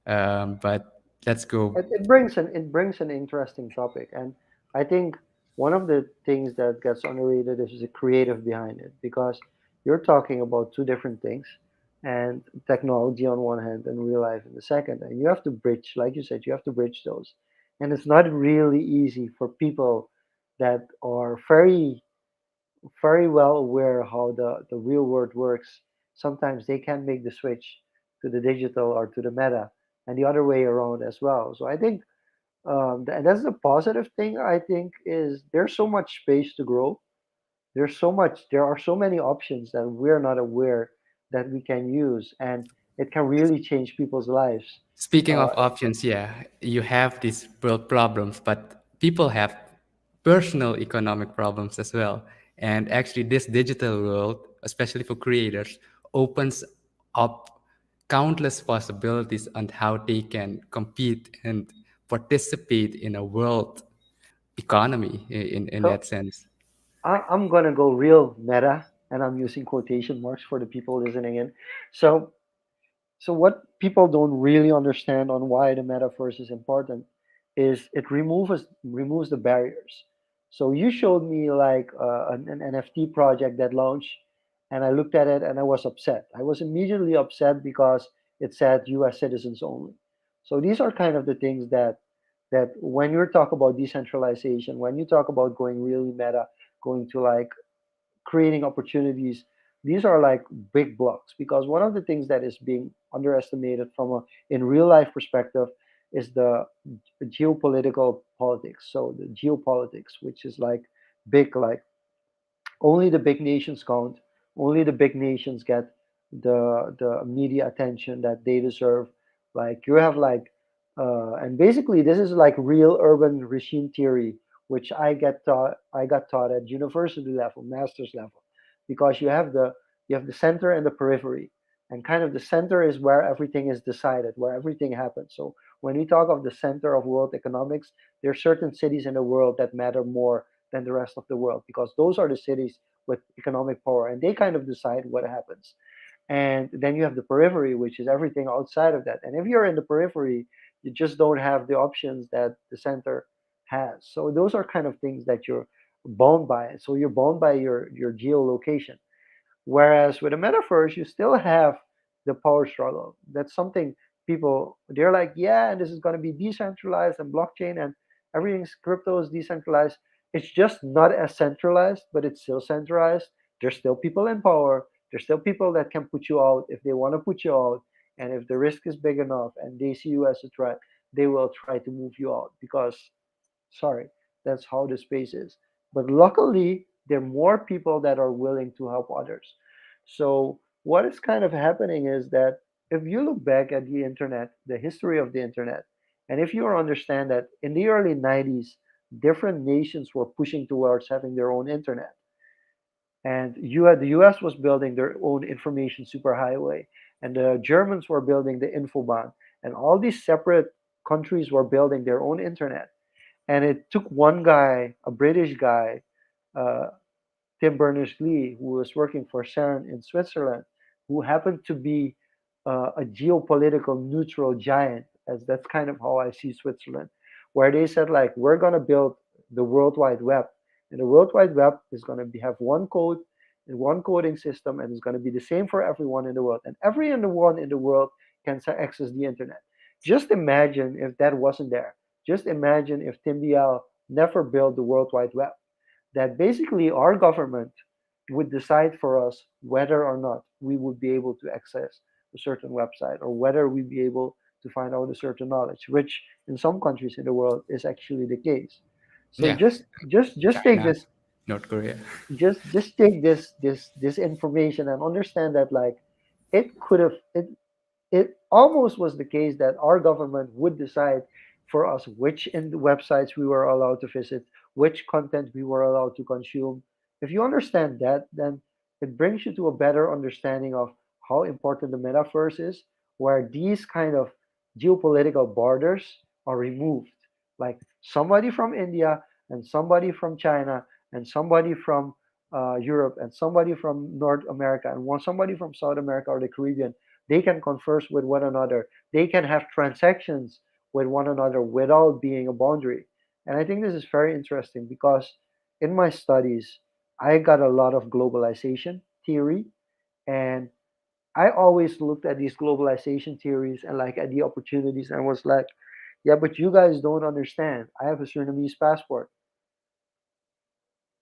But let's go. It brings an interesting topic, and I think one of the things that gets underrated is the creative behind it, because you're talking about two different things, and technology on one hand and real life in the second, and you have to bridge, like you said, you have to bridge those, and it's not really easy for people that are very well aware how the real world works. Sometimes they can make the switch to the digital or to the meta, and the other way around as well. So I think and that's the positive thing. I think is there's so much space to grow. There are so many options that we're not aware that we can use, and it can really change people's lives. Speaking Uh, of options, yeah, you have these world problems, but people have personal economic problems as well. And actually, this digital world, especially for creators, opens up countless possibilities on how they can compete and participate in a world economy in so that sense. I'm gonna go real meta, and I'm using quotation marks for the people listening in. So So what people don't really understand on why the metaverse is important is it removes the barriers. So you showed me like an NFT project that launched, and I looked at it and I was upset. I was immediately upset because it said U.S. citizens only. So these are kind of the things that when you talk about decentralization, when you talk about going really meta, going to like creating opportunities, these are like big blocks, because one of the things that is being underestimated from a in real life perspective is the geopolitical politics. So the geopolitics, which is like big, like only the big nations count. Only the big nations get the media attention that they deserve. Like you have like, and basically this is like real urban regime theory, which I got taught at university level, master's level, because you have the center and the periphery, and kind of the center is where everything is decided, where everything happens. So when we talk of the center of world economics, there are certain cities in the world that matter more than the rest of the world, because those are the cities with economic power, and they kind of decide what happens. And then you have the periphery, which is everything outside of that. And if you're in the periphery, you just don't have the options that the center has. So those are kind of things that you're bound by. So you're bound by your geolocation. Whereas with a metaverse, you still have the power struggle. That's something people, they're like, yeah, and this is going to be decentralized and blockchain and everything's crypto is decentralized. It's just not as centralized, but it's still centralized. There's still people in power. There's still people that can put you out if they want to put you out. And if the risk is big enough and they see you as a threat, they will try to move you out because, sorry, that's how the space is. But luckily, There are more people that are willing to help others. So what is kind of happening is that if you look back at the internet, the history of the internet, and if you understand that in the early 90s, different nations were pushing towards having their own internet. And you had the US was building their own information superhighway, and the Germans were building the Infobahn, and all these separate countries were building their own internet. And it took one guy, a British guy, uh, Tim Berners-Lee, who was working for CERN in Switzerland, who happened to be a geopolitical neutral giant, as that's kind of how I see Switzerland, where they said like we're gonna build the World Wide Web, and the World Wide Web is gonna have one code and one coding system, and it's gonna be the same for everyone in the world, and everyone in the world can access the internet. Just imagine if that wasn't there. Just imagine if Tim Bial never built the World Wide Web, that basically our government would decide for us whether or not we would be able to access a certain website or whether we'd be able to find out a certain knowledge, which in some countries in the world is actually the case. So Yeah, just take China, this, North Korea. just take this information and understand that like it could have it almost was the case that our government would decide for us which in the websites we were allowed to visit, which content we were allowed to consume. If you understand that, then it brings you to a better understanding of how important the metaverse is, where these kind of geopolitical borders are removed. Like somebody from India and somebody from China and somebody from Europe and somebody from North America and somebody from South America or the Caribbean, they can converse with one another. They can have transactions with one another without being a boundary. And I think this is very interesting because in my studies, I got a lot of globalization theory, and I always looked at these globalization theories and like at the opportunities and was like, yeah, but you guys don't understand. I have a Surinamese passport.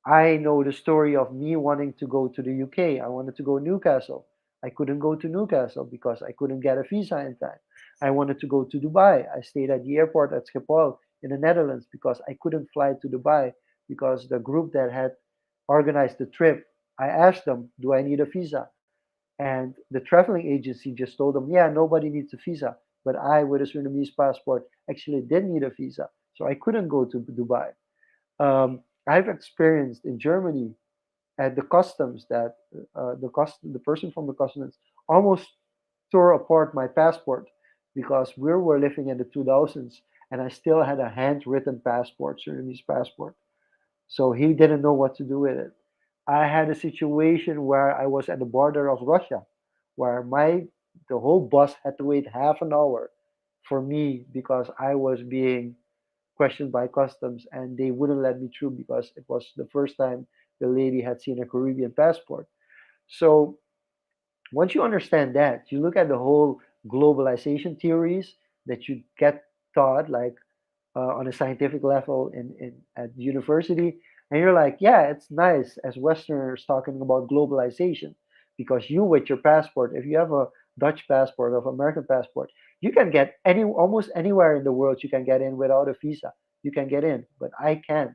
I know the story of me wanting to go to the UK. I wanted to go Newcastle. I couldn't go to Newcastle because I couldn't get a visa in time. I wanted to go to Dubai. I stayed at the airport at Schiphol in the Netherlands because I couldn't fly to Dubai because the group that had organized the trip, I asked them, do I need a visa? And the traveling agency just told them, yeah, nobody needs a visa. But I, with a Surinamese passport, actually did need a visa. So I couldn't go to Dubai. I've experienced in Germany at the customs that the person from the customs almost tore apart my passport because we were living in the 2000s and I still had a handwritten passport, Surinamese passport. So he didn't know what to do with it. I had a situation where I was at the border of Russia, where the whole bus had to wait half an hour for me because I was being questioned by customs and they wouldn't let me through because it was the first time the lady had seen a Caribbean passport. So once you understand that, you look at the whole globalization theories that you get taught, like on a scientific level in at university, and you're like, yeah, it's nice as Westerners talking about globalization because you with your passport, if you have a Dutch passport or American passport, you can get almost anywhere in the world. You can get in without a visa. You can get in, but I can't.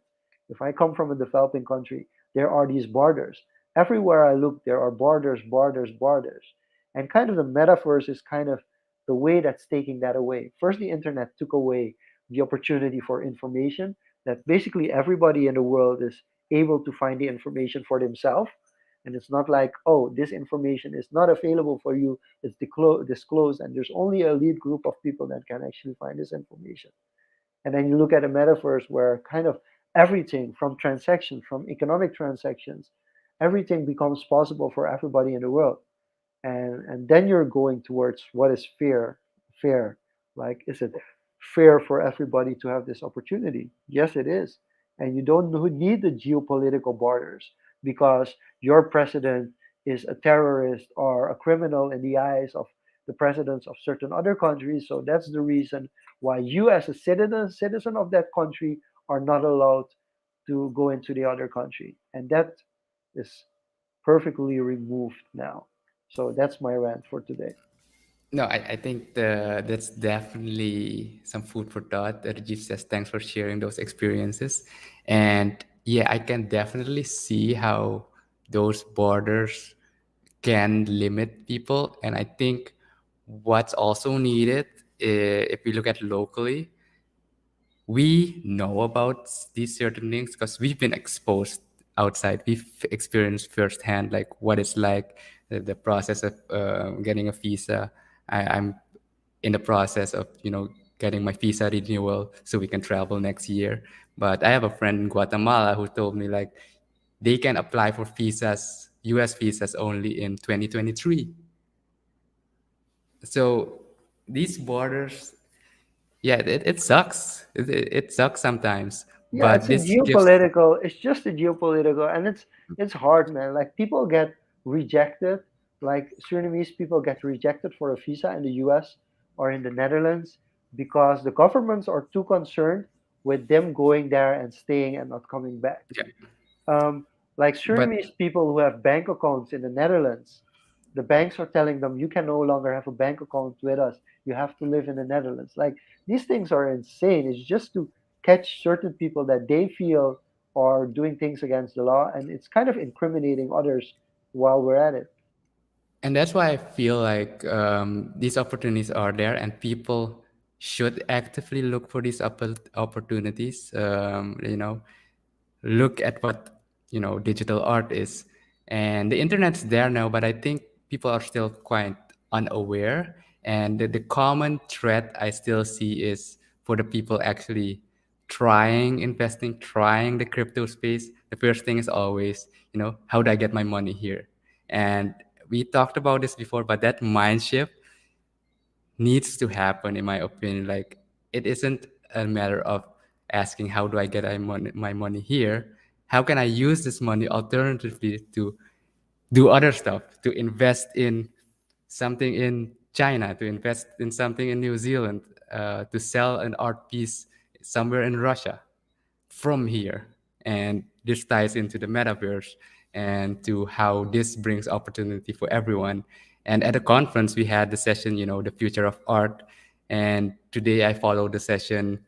If I come from a developing country, there are these borders. Everywhere I look, there are borders, borders, borders. And kind of the metaverse is kind of the way that's taking that away. First, the internet took away the opportunity for information, that basically everybody in the world is able to find the information for themselves. And it's not like, oh, this information is not available for you, it's disclosed, and there's only a elite group of people that can actually find this information. And then you look at a metaverse where kind of everything from transactions, from economic transactions, everything becomes possible for everybody in the world. And then you're going towards what is fair. Like, is it fair for everybody to have this opportunity? Yes, it is. And you don't need the geopolitical borders because your president is a terrorist or a criminal in the eyes of the presidents of certain other countries. So that's the reason why you, as a citizen of that country, are not allowed to go into the other country. And that is perfectly removed now. So that's my rant for today. No, I think that's definitely some food for thought. Rajiv says, thanks for sharing those experiences. And yeah, I can definitely see how those borders can limit people. And I think what's also needed, if we look at locally, we know about these certain things because we've been exposed outside. We've experienced firsthand like what it's like, the process of getting a visa. I'm in the process of getting my visa renewal so we can travel next year. But I have a friend in Guatemala who told me like they can apply for visas, US visas only in 2023. So these borders, yeah, it sucks. It sucks sometimes, Yeah, but it's a this gives. geopolitical. It's just a geopolitical, and it's hard, man. Like people get rejected. Like Surinamese people get rejected for a visa in the U.S. or in the Netherlands because the governments are too concerned with them going there and staying and not coming back. Yeah, Um, like but Surinamese people who have bank accounts in the Netherlands, the banks are telling them you can no longer have a bank account with us. You have to live in the Netherlands. Like these things are insane. It's just to catch certain people that they feel are doing things against the law, and it's kind of incriminating others while we're at it. and that's why I feel like these opportunities are there, and people should actively look for these opportunities. Look at what digital art is, and the internet's there now, but I think people are still quite unaware. And the common threat I still see is for the people actually trying investing, trying the crypto space. The first thing is always, how do I get my money here? And we talked about this before, but that mind shift needs to happen, in my opinion. Like, it isn't a matter of asking how do I get my money here. How can I use this money alternatively to do other stuff, to invest in something in China, to invest in something in New Zealand, to sell an art piece somewhere in Russia from here. And this ties into the metaverse and to how this brings opportunity for everyone. And at the conference, we had the session, the future of art. And today I followed the session.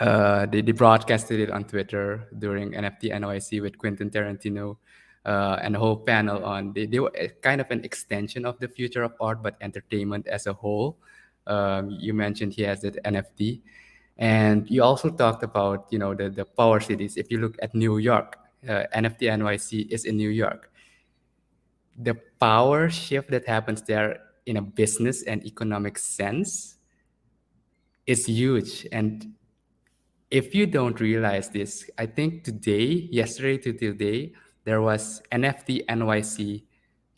They broadcasted it on Twitter during NFT NYC with Quentin Tarantino, and a whole panel on. They were kind of an extension of the future of art, but entertainment as a whole. You mentioned he has that NFT, and you also talked about the power cities. If you look at New York, NFT NYC is in New York. The power shift that happens there in a business and economic sense is huge. And if you don't realize this, I think yesterday to today, there was NFT NYC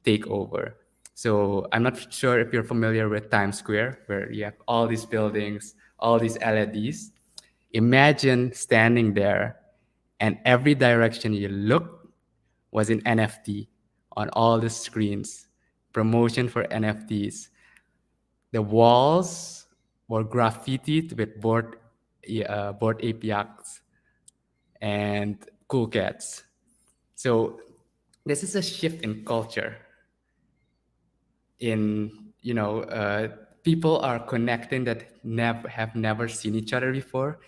takeover. So I'm not sure if you're familiar with Times Square, where you have all these buildings, all these LEDs. Imagine standing there, and every direction you look was in NFT on all the screens, promotion for NFTs. The walls were graffitied with board APIs and cool cats. So this is a shift in culture. In people are connecting that have never seen each other before.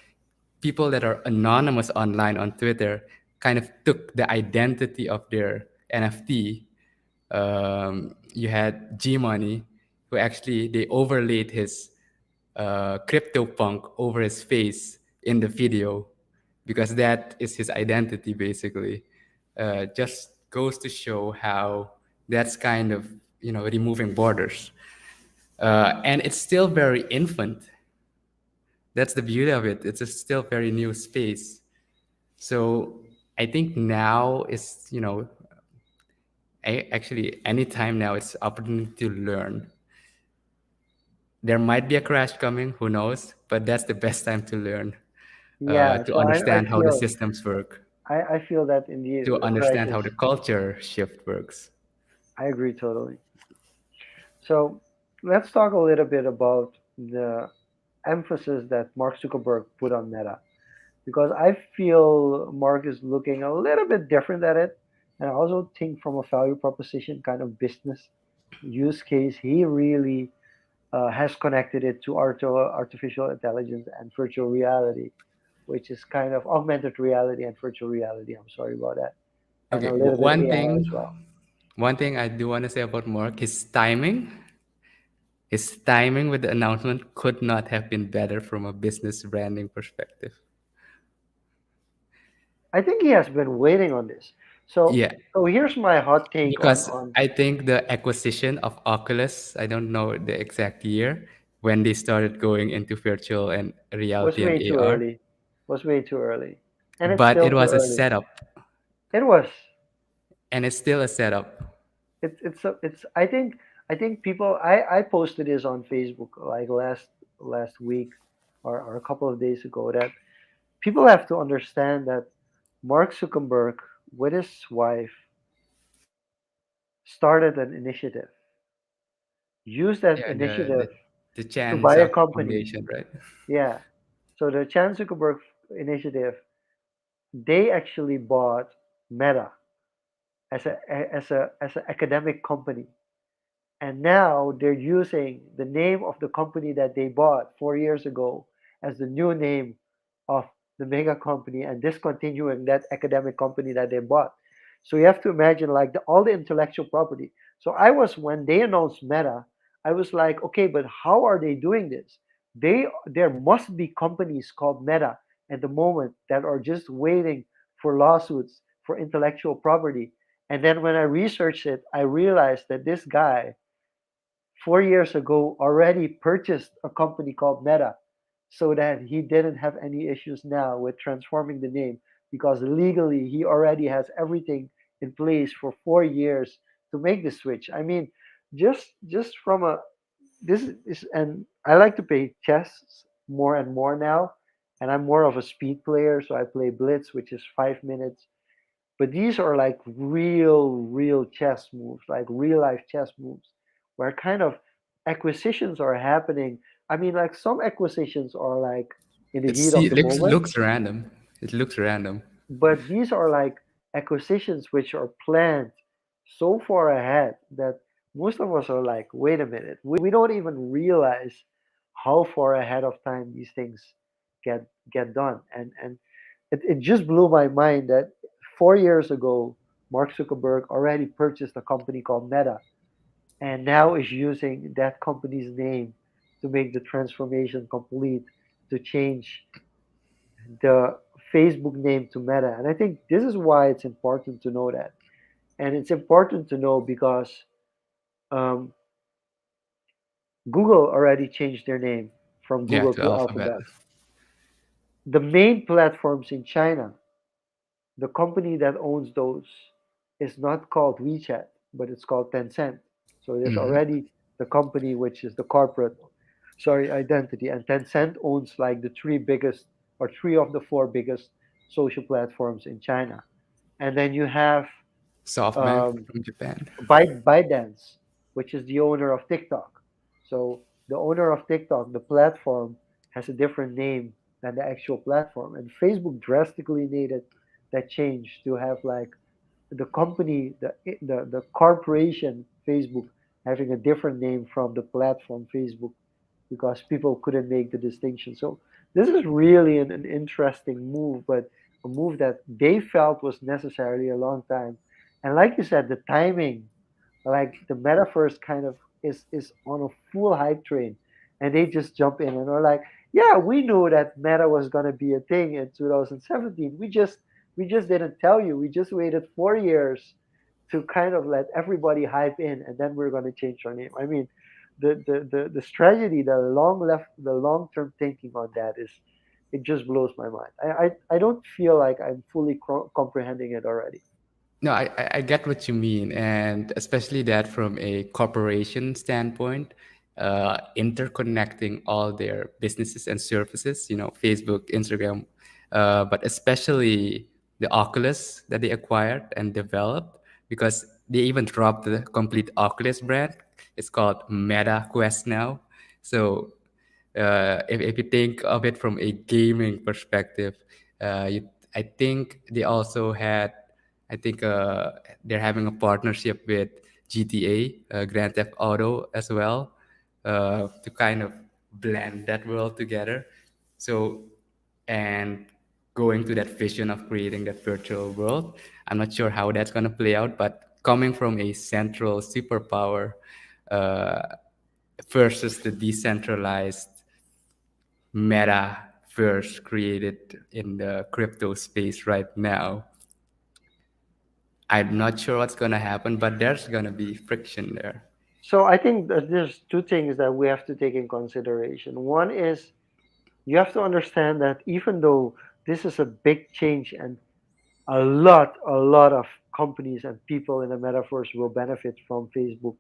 People that are anonymous online on Twitter kind of took the identity of their NFT. You had G Money, who actually they overlaid his crypto punk over his face in the video because that is his identity basically. Just goes to show how that's kind of removing borders, and it's still very infant. That's the beauty of it. It's a still very new space. So I think now is actually anytime now it's opportunity to learn. There might be a crash coming, who knows? But that's the best time to learn, Yeah, to so I understand how the feel systems work, I feel that indeed to a understand how crisis. the culture shift works. I agree totally. So let's talk a little bit about the emphasis that Mark Zuckerberg put on Meta, because I feel Mark is looking a little bit different at it. And I also think from a value proposition kind of business use case, he really has connected it to artificial intelligence and virtual reality. which is kind of augmented reality and virtual reality. I'm sorry about that, and Okay, a little bit one AR thing, as well. I do want to say about Mark, his timing with the announcement could not have been better from a business branding perspective. I think he has been waiting on this. So Yeah, so here's my hot take on because on I think the acquisition of Oculus, I don't know the exact year when they started going into virtual and was reality and way too AR, early. Was way too early, and it's but still it too was a early. setup, It was. and it's still a setup. It's I think people I posted this on Facebook like last week or a couple of days ago that people have to understand that Mark Zuckerberg with his wife started an initiative, used that Yeah, initiative the to Chan buy a Zuck company. Foundation, right? Yeah. So the Chan Zuckerberg initiative, they actually bought Meta as an academic company. And now they're using the name of the company that they bought 4 years ago as the new name of the mega company and discontinuing that academic company that they bought. So you have to imagine like all the intellectual property. So I was when they announced Meta, I was like, okay, but how are they doing this? There must be companies called Meta at the moment that are just waiting for lawsuits for intellectual property. And then when I researched it, I realized that this guy 4 years ago already purchased a company called Meta so that he didn't have any issues now with transforming the name because legally he already has everything in place for 4 years to make the switch. I mean, just from a this is and I like to play chess more and more now, and I'm more of a speed player, so I play Blitz, which is 5 minutes. But these are like real chess moves, like real life chess moves, where kind of acquisitions are happening. I mean, like some acquisitions are like in the heat of the moment, Looks random. It looks random. but these are like acquisitions which are planned so far ahead that most of us are like, wait a minute, we don't even realize how far ahead of time these things get done. And it just blew my mind that 4 years ago, Mark Zuckerberg already purchased a company called Meta and now is using that company's name to make the transformation complete, to change the Facebook name to Meta. And I think this is why it's important to know that. And it's important to know because um, Google already changed their name from Yeah, Google to to Alphabet. Alphabet. The main platforms in China, the company that owns those is not called WeChat, but it's called Tencent. So there's Hmm. already the company which is the corporate, sorry, identity, and Tencent owns like the three biggest or three of the four biggest social platforms in China. And then you have SoftBank um, from Japan. ByteDance, which is the owner of TikTok. So the owner of TikTok, the platform, has a different name than the actual platform. And Facebook drastically needed that change to have like the company, the corporation Facebook having a different name from the platform Facebook because people couldn't make the distinction. So this is really an interesting move, but a move that they felt was necessarily a long time. And like you said, the timing, like the metaverse kind of is on a full hype train, and they just jump in and are like, yeah, we knew that Meta was gonna be a thing in 2017. We just didn't tell you. We just waited 4 years to kind of let everybody hype in, and then we're gonna change our name. I mean, the strategy, the long term thinking on that is, it just blows my mind. I don't feel like I'm fully comprehending it already. No, I get what you mean, and especially that from a corporation standpoint, interconnecting all their businesses and services, Facebook, Instagram, but especially the Oculus that they acquired and developed, because they even dropped the complete Oculus brand. It's called Meta Quest now. So if you think of it from a gaming perspective, I think they also had, I think they're having a partnership with GTA, Grand Theft Auto as well, to kind of blend that world together. So, and going to that vision of creating that virtual world. I'm not sure how that's going to play out, but coming from a central superpower uh, versus the decentralized metaverse created in the crypto space right now, I'm not sure what's going to happen, but there's going to be friction there. So I think that there's two things that we have to take in consideration. One is you have to understand that even though this is a big change and a lot of companies and people in the metaverse will benefit from Facebook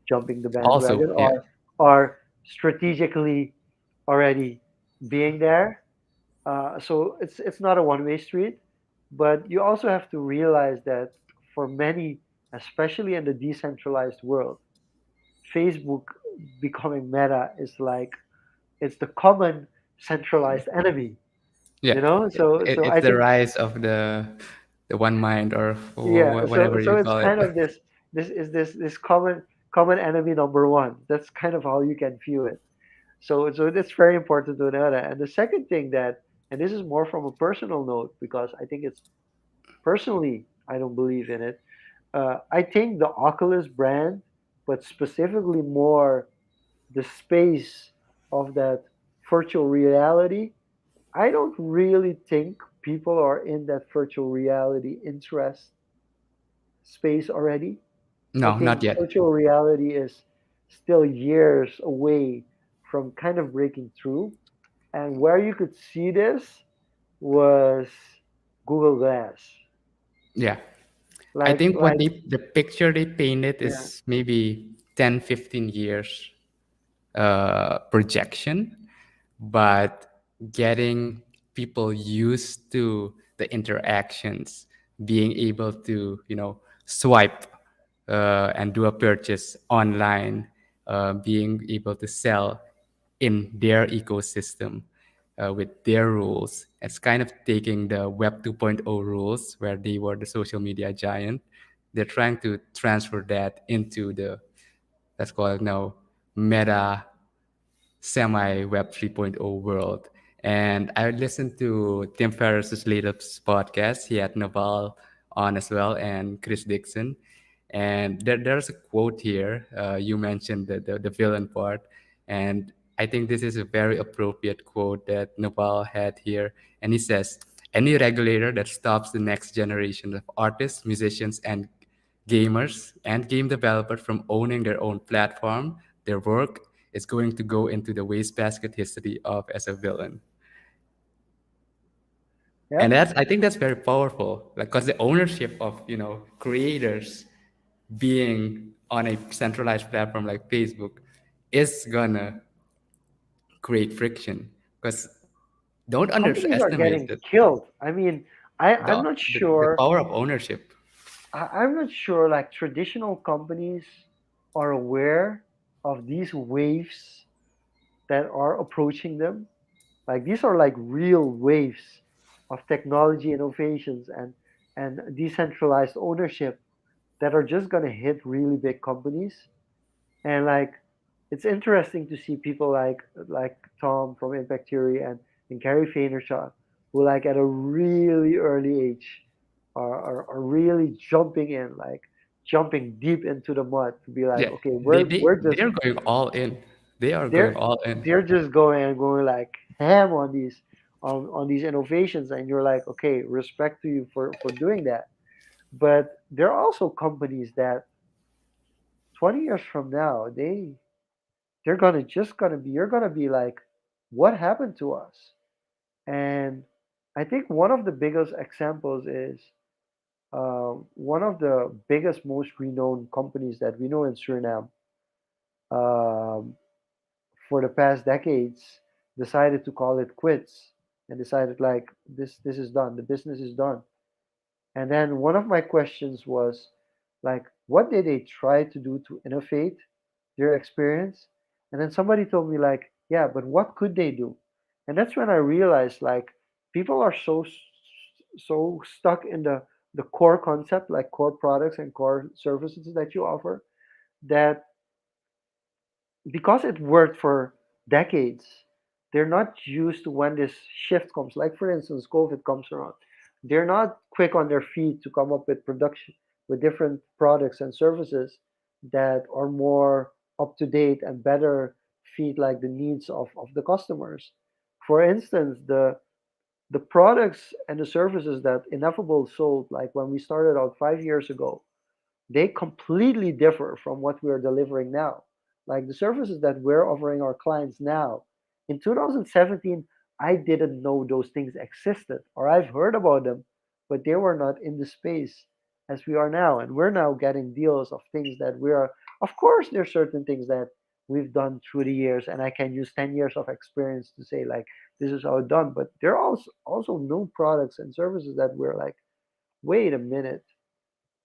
jumping the bandwagon Also, yeah. or are strategically already being there. So it's not a one-way street, but you also have to realize that for many, especially in the decentralized world, Facebook becoming Meta is like it's the common centralized enemy. Yeah, You know, so it's I the think rise of the one mind or yeah. So whatever so you it's call it. kind of this common enemy number one. That's kind of how you can view it. So it's very important to know that. And the second thing that, and this is more from a personal note because I think it's personally I don't believe in it. I think the Oculus brand, but specifically more the space of that virtual reality, I don't really think people are in that virtual reality interest space already. I No, think not yet. virtual reality is still years away from kind of breaking through. And where you could see this was Google Glass. Yeah. I Like, think what like, the picture they painted yeah. is maybe 10, 15 years projection, but getting people used to the interactions, being able to, swipe and do a purchase online, being able to sell in their ecosystem with their rules. It's kind of taking the Web 2.0 rules where they were the social media giant. They're trying to transfer that into the, let's call it now, meta semi Web 3.0 world. And I listened to Tim Ferriss's latest podcast. He had Naval on as well and Chris Dixon. And there's a quote here. You mentioned the villain part. And I think this is a very appropriate quote that Naval had here. And he says, any regulator that stops the next generation of artists, musicians, and gamers and game developers from owning their own platform, their work is going to go into the wastebasket history of as a villain. And Yep. that's I think that's very powerful, like because the ownership of creators being on a centralized platform like Facebook is gonna create friction. Because don't Companies are underestimate getting that killed. I mean, I'm the, not the sure. power of ownership. I'm not sure like traditional companies are aware of these waves that are approaching them. Like these are like real waves of technology innovations and decentralized ownership that are just going to hit really big companies. And like it's interesting to see people like Tom from Impact Theory and Gary Vaynerchuk who like at a really early age are really jumping in, like jumping deep into the mud to be like, Yeah, okay, they we're they we're just they're going all in. They are going they're all in. they're just going and going like ham on these innovations, and you're like, okay, respect to you for doing that. But there are also companies that 20 years from now they're gonna be you're gonna be like, what happened to us? And I think one of the biggest examples is one of the biggest, most renowned companies that we know in Suriname, um, for the past decades, decided to call it quits and decided like this is done, the business is done. And then one of my questions was like, what did they try to do to innovate their experience? And then somebody told me like, yeah, but what could they do? And that's when I realized like people are so stuck in the core concept, like core products and core services that you offer, that because it worked for decades, they're not used to when this shift comes. Like for instance, COVID comes around. They're not quick on their feet to come up with production with different products and services that are more up to date and better feed like the needs of the customers. For instance, the products and the services that Ineffable sold, like when we started out 5 years ago, they completely differ from what we are delivering now. Like the services that we're offering our clients now. In 2017, I didn't know those things existed, or I've heard about them, but they were not in the space as we are now. And we're now getting deals of things that we are, of course, there's certain things that we've done through the years, and I can use 10 years of experience to say, like, this is how it's done. But there are also new products and services that we're like, wait a minute,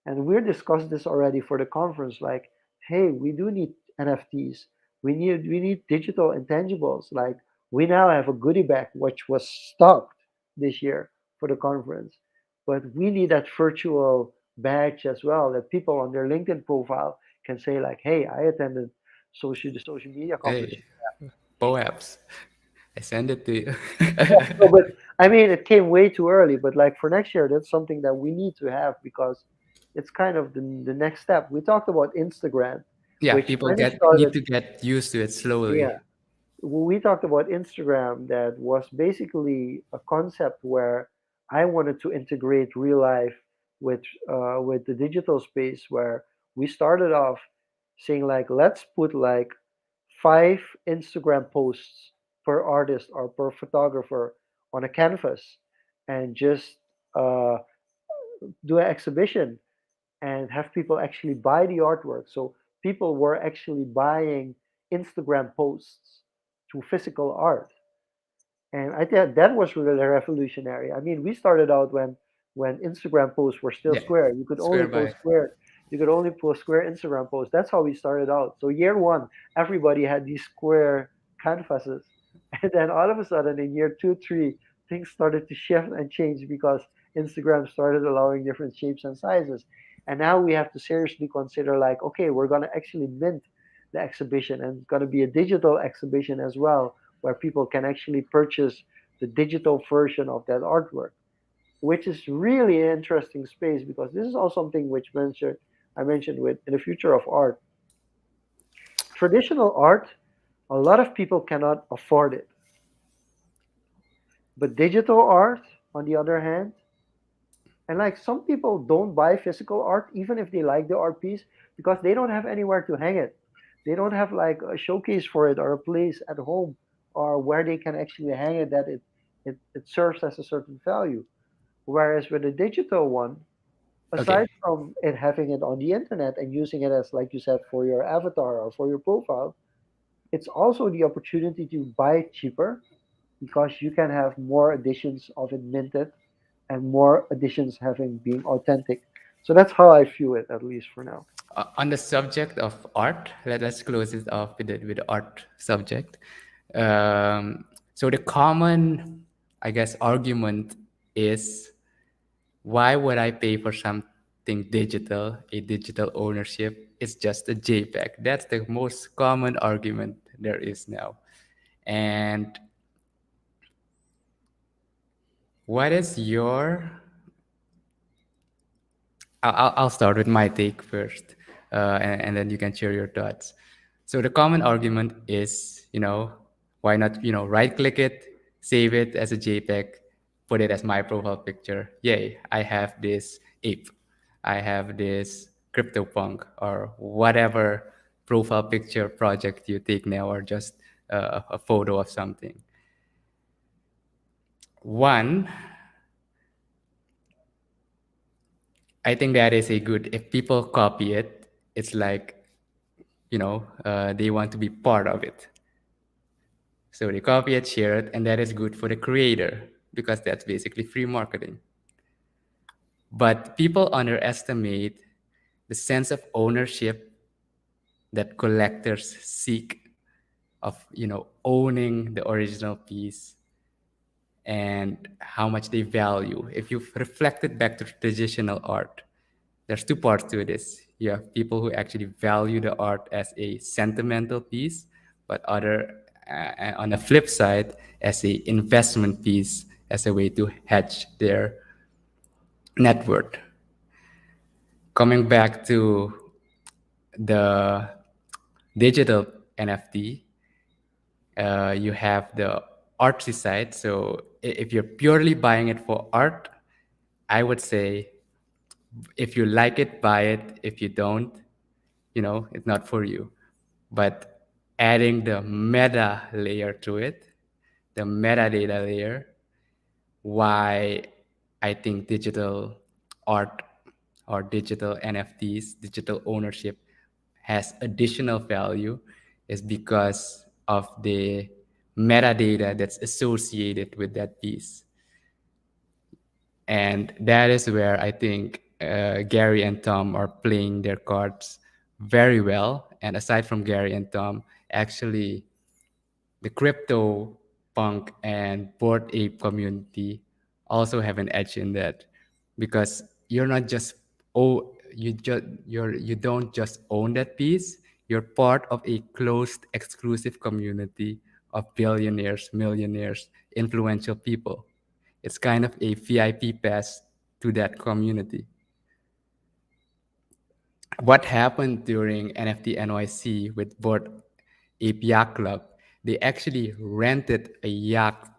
and we discussed this already for the conference, like, hey, we do need NFTs. We need digital intangibles. Like we now have a goodie bag which was stocked this year for the conference. But we need that virtual badge as well, that people on their LinkedIn profile can say like, hey, I attended the social media conference. Hey, perhaps I send it to you. Yeah, no, but I mean, it came way too early. But like for next year, that's something that we need to have because it's kind of the next step. We talked about Instagram, Yeah, which people when it get need started, to get used to it slowly. yeah, we talked about Instagram that was basically a concept where I wanted to integrate real life with the digital space where we started off saying like let's put like 5 Instagram posts per artist or per photographer on a canvas and just uh, do an exhibition and have people actually buy the artwork. So people were actually buying Instagram posts to physical art, and I think that was really revolutionary. I mean, we started out when Instagram posts were still Yeah, square. You could only square post by. square. You could only post square Instagram posts. That's how we started out. So year one, everybody had these square canvases, and then all of a sudden in year two, three, things started to shift and change because Instagram started allowing different shapes and sizes. And now we have to seriously consider like, okay, we're gonna actually mint the exhibition, and it's gonna be a digital exhibition as well where people can actually purchase the digital version of that artwork, which is really an interesting space because this is also something which I mentioned with in the future of art. Traditional art, a lot of people cannot afford it, but digital art, on the other hand, and like some people don't buy physical art even if they like the art piece because they don't have anywhere to hang it. They don't have like a showcase for it or a place at home or where they can actually hang it that it serves as a certain value. Whereas with a digital one, aside Okay. from it having it on the internet and using it as, like you said, for your avatar or for your profile, it's also the opportunity to buy it cheaper because you can have more editions of it minted and more editions having being authentic. So that's how I view it, at least for now. On the subject of art, let's close it off with the art subject. So the common, I guess, argument is why would I pay for something digital, a digital ownership? It's just a JPEG. That's the most common argument there is now. And what is your I'll start with my take first, and then you can share your thoughts. So the common argument is, why not, right click it, save it as a JPEG, put it as my profile picture. Yay, I have this ape, I have this CryptoPunk, or whatever profile picture project you take now, or just a photo of something. One, I think that is a good. If people copy it, it's like they want to be part of it. So they copy it, share it, and that is good for the creator because that's basically free marketing. But people underestimate the sense of ownership that collectors seek of owning the original piece and how much they value. If you reflect it back to traditional art, there's two parts to this. You have people who actually value the art as a sentimental piece, but other and on the flip side, as a investment piece, as a way to hedge their net worth. Coming back to the digital NFT, you have the artsy side. So if you're purely buying it for art, I would say if you like it, buy it. If you don't, it's not for you. But adding the meta layer to it, the metadata layer, why I think digital art or digital NFTs, digital ownership has additional value is because of the metadata that's associated with that piece. And that is where I think Gary and Tom are playing their cards very well. And aside from Gary and Tom, actually, the crypto punk and board ape community also have an edge in that, because you're not just you don't just own that piece. You're part of a closed exclusive community of billionaires, millionaires, influential people. It's kind of a VIP pass to that community. What happened during NFT NYC with Board Ape Yacht Club? They actually rented a yacht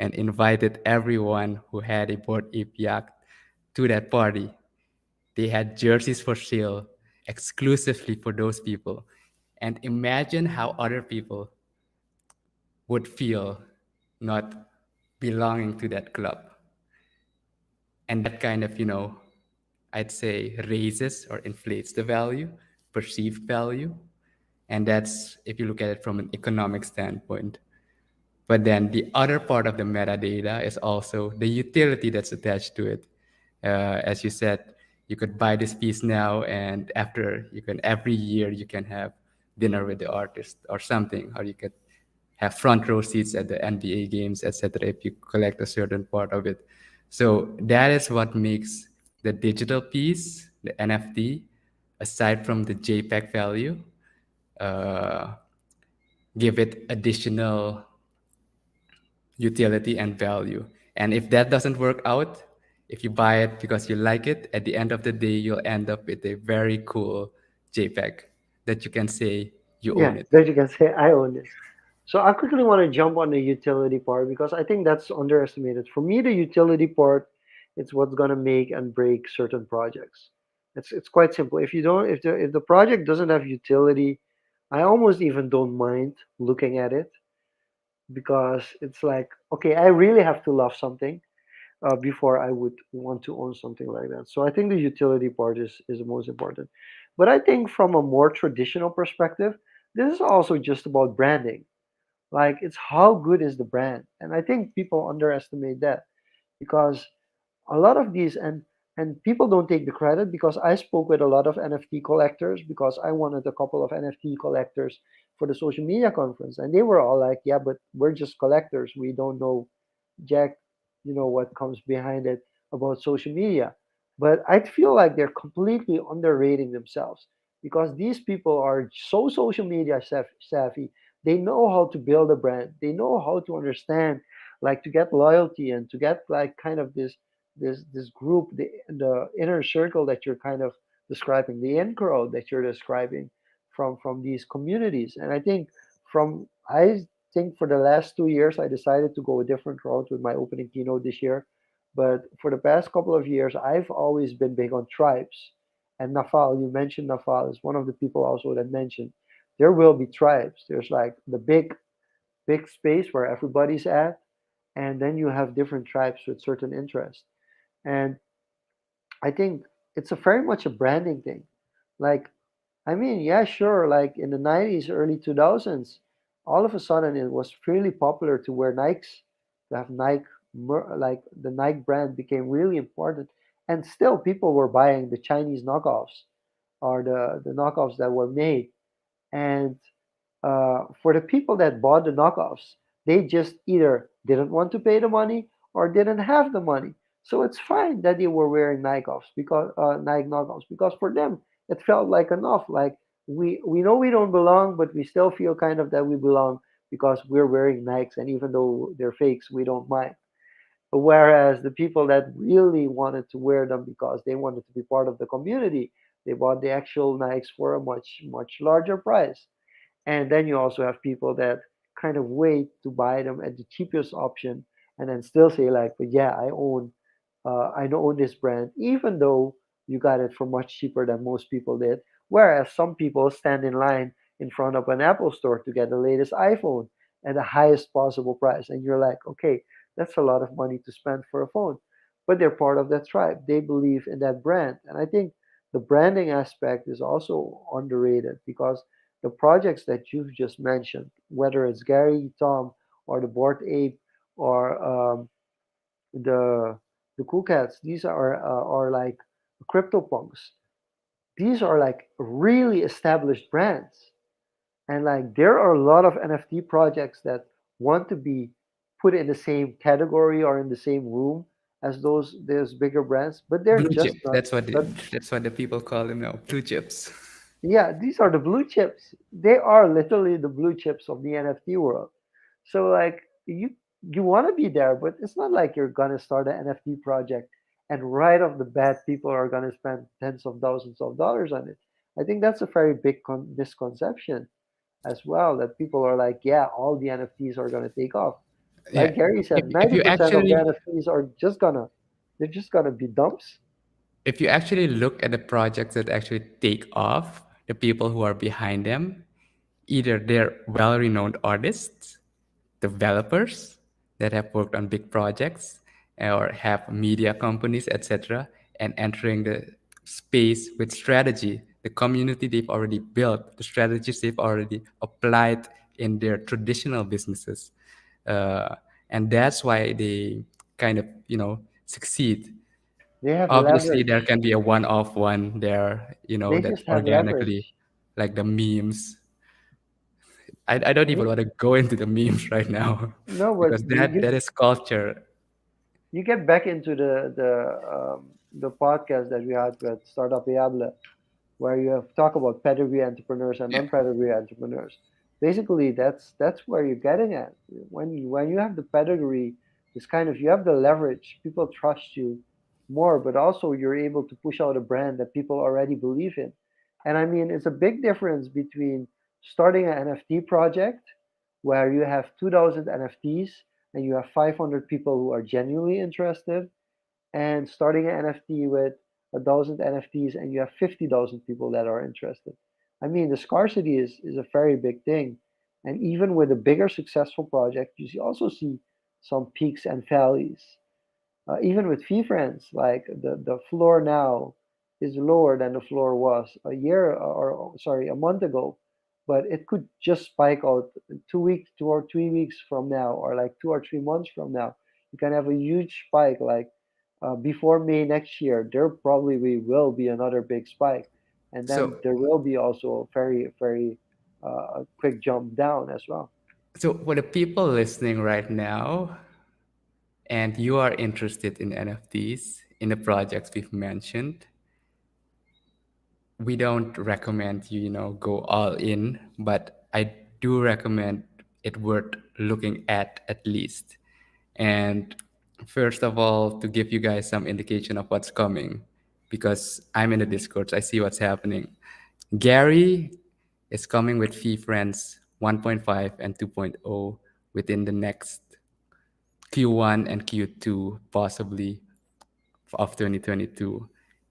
and invited everyone who had a Board Ape yacht to that party. They had jerseys for sale exclusively for those people. And imagine how other people would feel not belonging to that club. And that kind of, I'd say raises or inflates the value, perceived value. And that's if you look at it from an economic standpoint. But then the other part of the metadata is also the utility that's attached to it. As you said, you could buy this piece now, and after you can every year you can have dinner with the artist or something, or you could have front row seats at the NBA games, etc. If you collect a certain part of it, so that is what makes the digital piece, the NFT, aside from the JPEG value, uh, give it additional utility and value. And if that doesn't work out, if you buy it because you like it, at the end of the day, you'll end up with a very cool JPEG that you can say you Yeah, own it. that you can say I own this. So I quickly want to jump on the utility part because I think that's underestimated. For me, the utility part, it's what's gonna make and break certain projects. It's quite simple. If you don't, if the project doesn't have utility, I almost even don't mind looking at it because it's like, okay, I really have to love something before I would want to own something like that. So I think the utility part is the most important. But I think from a more traditional perspective, this is also just about branding. Like it's how good is the brand, and I think people underestimate that because a lot of these and people don't take the credit because I spoke with a lot of NFT collectors because I wanted a couple of NFT collectors for the social media conference, and they were all like, "Yeah, but we're just collectors. We don't know jack, what comes behind it about social media." But I feel like they're completely underrating themselves because these people are so social media savvy. They know how to build a brand. They know how to understand, like to get loyalty and to get like kind of this group, the inner circle that you're kind of describing, the in crowd that you're describing from these communities. And I think for the last 2 years, I decided to go a different route with my opening keynote this year. But for the past couple of years, I've always been big on tribes. And Nafal, you mentioned Nafal is one of the people also that mentioned there will be tribes. There's like the big space where everybody's at, and then you have different tribes with certain interests. And I think it's a very much a branding thing. Like I mean, yeah, sure. Like in the 90s, early 2000s, all of a sudden it was really popular to wear Nikes, to have like the Nike brand became really important. And still, people were buying the Chinese knockoffs or the knockoffs that were made. And for the people that bought the knockoffs, they just either didn't want to pay the money or didn't have the money. So it's fine that they were wearing Nike knockoffs because for them it felt like enough. Like we know we don't belong, but we still feel kind of that we belong because we're wearing Nikes, and even though they're fakes, we don't mind. Whereas the people that really wanted to wear them because they wanted to be part of the community, they bought the actual Nikes for a much larger price. And then you also have people that kind of wait to buy them at the cheapest option and then still say like, but yeah, I don't own this brand, even though you got it for much cheaper than most people did. Whereas some people stand in line in front of an Apple store to get the latest iPhone at the highest possible price. And you're like, okay, that's a lot of money to spend for a phone. But they're part of that tribe. They believe in that brand. And I think the branding aspect is also underrated because the projects that you've just mentioned, whether it's Gary, Tom, or the Board Ape, or the the Cool Cats, these are like CryptoPunks. These are like really established brands, and like there are a lot of NFT projects that want to be put in the same category or in the same room as those bigger brands, but they're Blue just chip. not. That's what the people call them now. Blue chips. Yeah, these are the blue chips. They are literally the blue chips of the NFT world. So like you want to be there, but it's not like you're gonna start an NFT project and right off the bat people are gonna spend tens of thousands of dollars on it. I think that's a very big misconception as well that people are like, yeah, all the NFTs are gonna take off. Yeah. Like Gary said, If you 90% of the actually NFTs are just gonna they're just gonna be dumps. if you actually look at the projects that actually take off, the people who are behind them, either they're well-renowned artists, developers that have worked on big projects, or have media companies, etc., and entering the space with strategy, the community they've already built, the strategies they've already applied in their traditional businesses. Uh, and that's why they kind of, succeed. They have Obviously, there leverage. can be a one-off one there, They that just have organically, leverage. like the memes. I don't even They, want to go into the memes right now no, but because that is culture. you get back into the podcast that we had with Startup Viable, where you have talk about pedigree entrepreneurs and Yeah. non-pedigree entrepreneurs. Basically, that's where you're getting at. When you have the pedigree, it's kind of you have the leverage. People trust you more, but also you're able to push out a brand that people already believe in. And I mean, it's a big difference between starting an NFT project where you have 2,000 NFTs and you have 500 people who are genuinely interested, and starting an NFT with 1,000 NFTs and you have 50,000 people that are interested. I mean, the scarcity is a very big thing. And even with a bigger successful project, also see some peaks and valleys. Even with fee friends, like the floor now is lower than the floor was a year or sorry, a month ago, but it could just spike out 2 weeks, 2 or 3 weeks from now, or like 2 or 3 months from now. You can have a huge spike, like before May next year. There probably will be another big spike, and then So there will be also a very quick jump down as well. so for the people listening right now, and you are interested in NFTs in the projects we've mentioned, we don't recommend you, go all in, but I do recommend it worth looking at least. And first of all, to give you guys some indication of what's coming, because I'm in the Discord, so I see what's happening. Gary is coming with Fee Friends 1.5 and 2.0 within the next Q1 and Q2, possibly, of 2022.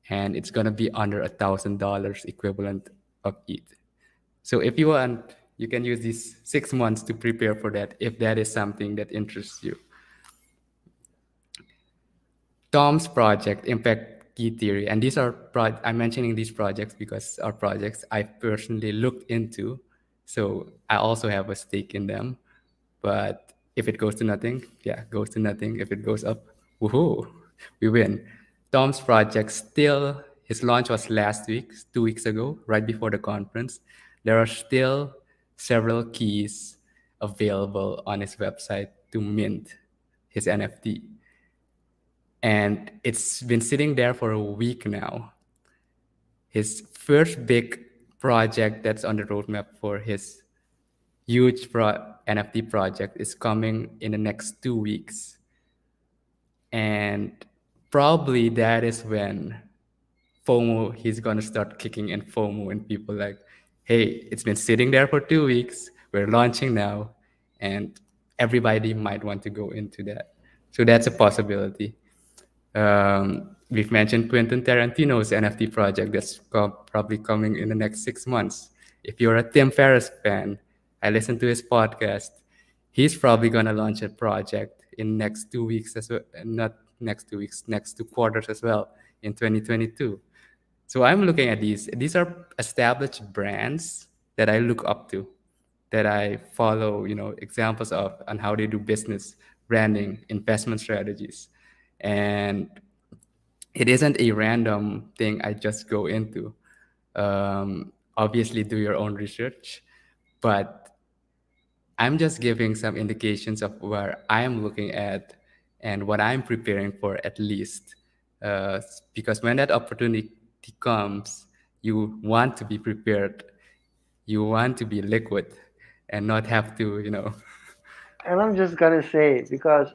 And it's going to be under $1,000 equivalent of ETH. So if you want, you can use these 6 months to prepare for that if that is something that interests you. Tom's project, Impact Key Theory, and these are I'm mentioning these projects because are projects I personally looked into, so I also have a stake in them. But if it goes to nothing, yeah, goes to nothing. If it goes up, woohoo, we win. Tom's project still, his launch was last week, 2 weeks ago, right before the conference. There are still several keys available on his website to mint his NFT, and it's been sitting there for a week now. His first big project that's on the roadmap for his huge NFT project is coming in the next 2 weeks, and probably that is when FOMO, he's gonna start kicking in FOMO, and people like, hey, it's been sitting there for 2 weeks. We're launching now, and everybody might want to go into that. So that's a possibility. We've mentioned Quentin Tarantino's NFT project that's probably coming in the next 6 months. If you're a Tim Ferriss fan, I listen to his podcast. He's probably gonna launch a project in next 2 weeks as well, not next 2 weeks, next 2 quarters as well in 2022. So I'm looking at these. These are established brands that I look up to, that I follow, examples of on how they do business, branding, investment strategies. And it isn't a random thing I just go into. Obviously, do your own research, but I'm just giving some indications of where I'm looking at and what I'm preparing for at least. Uh, because when that opportunity comes, you want to be prepared. You want to be liquid and not have to, And I'm just gonna say because,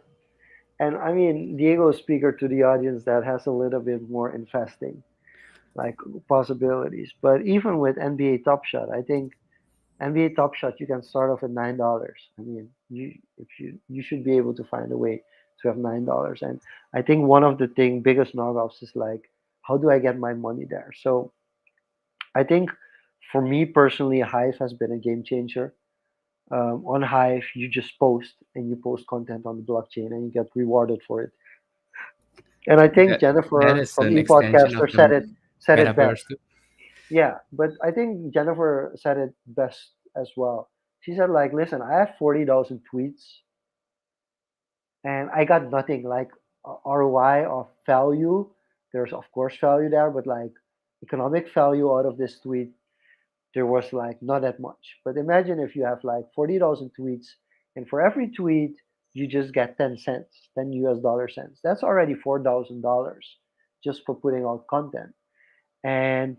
and I mean, Diego is speaker to the audience that has a little bit more investing, like possibilities. But even with NBA Top Shot, I think NBA Top Shot you can start off at $9. I mean, you should be able to find a way to have $9. And I think one of the biggest knockoffs is like, how do I get my money there? So I think for me personally, Hive has been a game changer. On Hive, you just post and you post content on the blockchain and you get rewarded for it. And I think that Jennifer is from an extension of ePodcaster the said it best. metaverse too. Yeah, but I think Jennifer said it best as well. She said like, listen, I have 40,000 tweets and I got nothing like ROI of value. There's of course value there, but like economic value out of this tweet, there was like not that much. But imagine if you have like 40,000 tweets and for every tweet you just get 10 cents, 10 US dollar cents. That's already $4,000 just for putting out content. And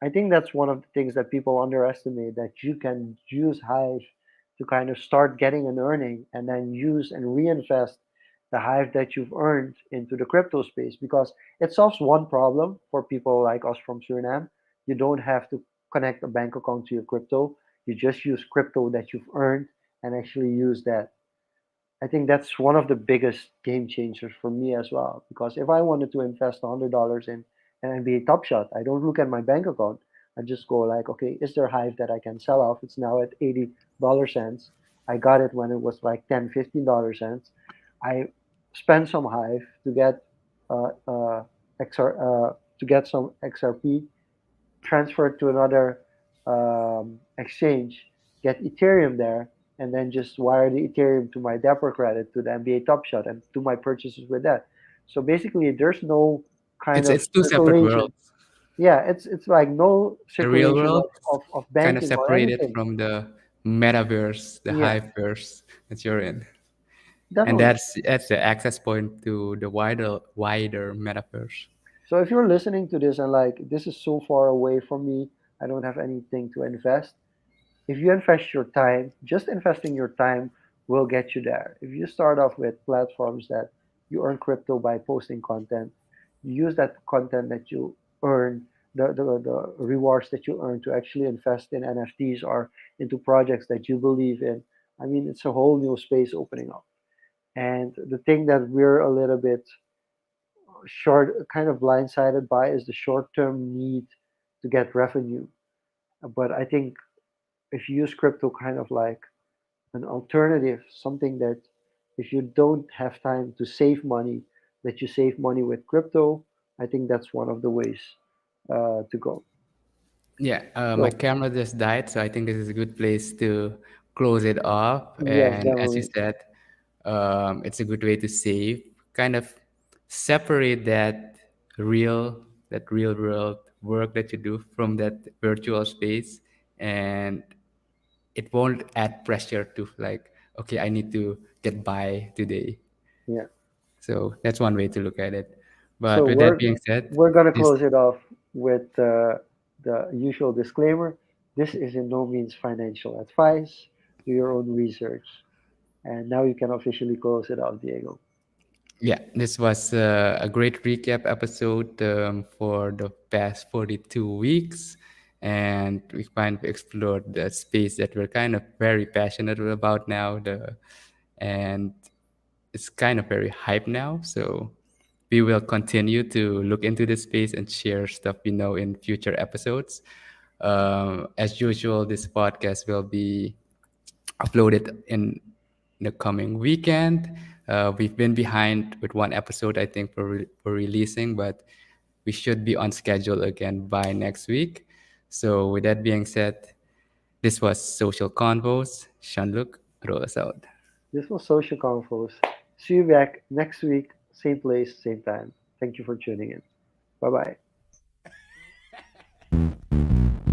I think that's one of the things that people underestimate, that you can use Hive to kind of start getting an earning and then use and reinvest the Hive that you've earned into the crypto space, because it solves one problem for people like us from Suriname. You don't have to connect a bank account to your crypto. You just use crypto that you've earned and actually use that. I think that's one of the biggest game changers for me as well. Because if I wanted to invest $100 in an NBA Top Shot, I don't look at my bank account. I just go like, okay, is there Hive that I can sell off? It's now at $80 cents. I got it when it was like 10, $15 cents. I spend some Hive to get uh, uh, to get some XRP, transfer it to another exchange, get Ethereum there, and then just wire the Ethereum to my debit credit to the NBA Top Shot and do my purchases with that. So basically, there's no kind of It's two separate circulation. worlds. Yeah, it's like no The real circulation world of kind of banking or separated anything. from the metaverse, the Yeah, hyperverse that you're in. And definitely. that's the access point to the wider metaverse. So if you're listening to this and like this is so far away from me, I don't have anything to invest. If you invest your time, just investing your time will get you there. If you start off with platforms that you earn crypto by posting content, you use that content that you earn, the rewards that you earn to actually invest in NFTs or into projects that you believe in. I mean, it's a whole new space opening up. And the thing that we're a little bit short, kind of blindsided by is the short term need to get revenue. But I think if you use crypto kind of like an alternative, something that if you don't have time to save money, that you save money with crypto, I think that's one of the ways to go. Yeah, my So camera just died, so I think this is a good place to close it off. yes, And as you definitely. said, it's a good way to save, kind of separate real, that real world work that you do from that virtual space, and it won't add pressure to like, okay, I need to get by today. Yeah. So that's one way to look at it. So But with that being said, we're gonna this close it off with the usual disclaimer. This is in no means financial advice. do your own research. And now you can officially close it off, Diego. Yeah, this was a great recap episode for the past 42 weeks. And we kind of explored the space that we're kind of very passionate about now. And it's kind of very hype now. So we will continue to look into this space and share stuff we know in future episodes. As usual, this podcast will be uploaded in the coming weekend. We've been behind with one episode, I think, for releasing, but we should be on schedule again by next week. So, with that being said, this was Social Convos. Shanluk, roll us out. This was Social Confoes. See you back next week, same place, same time. Thank you for tuning in. Bye bye.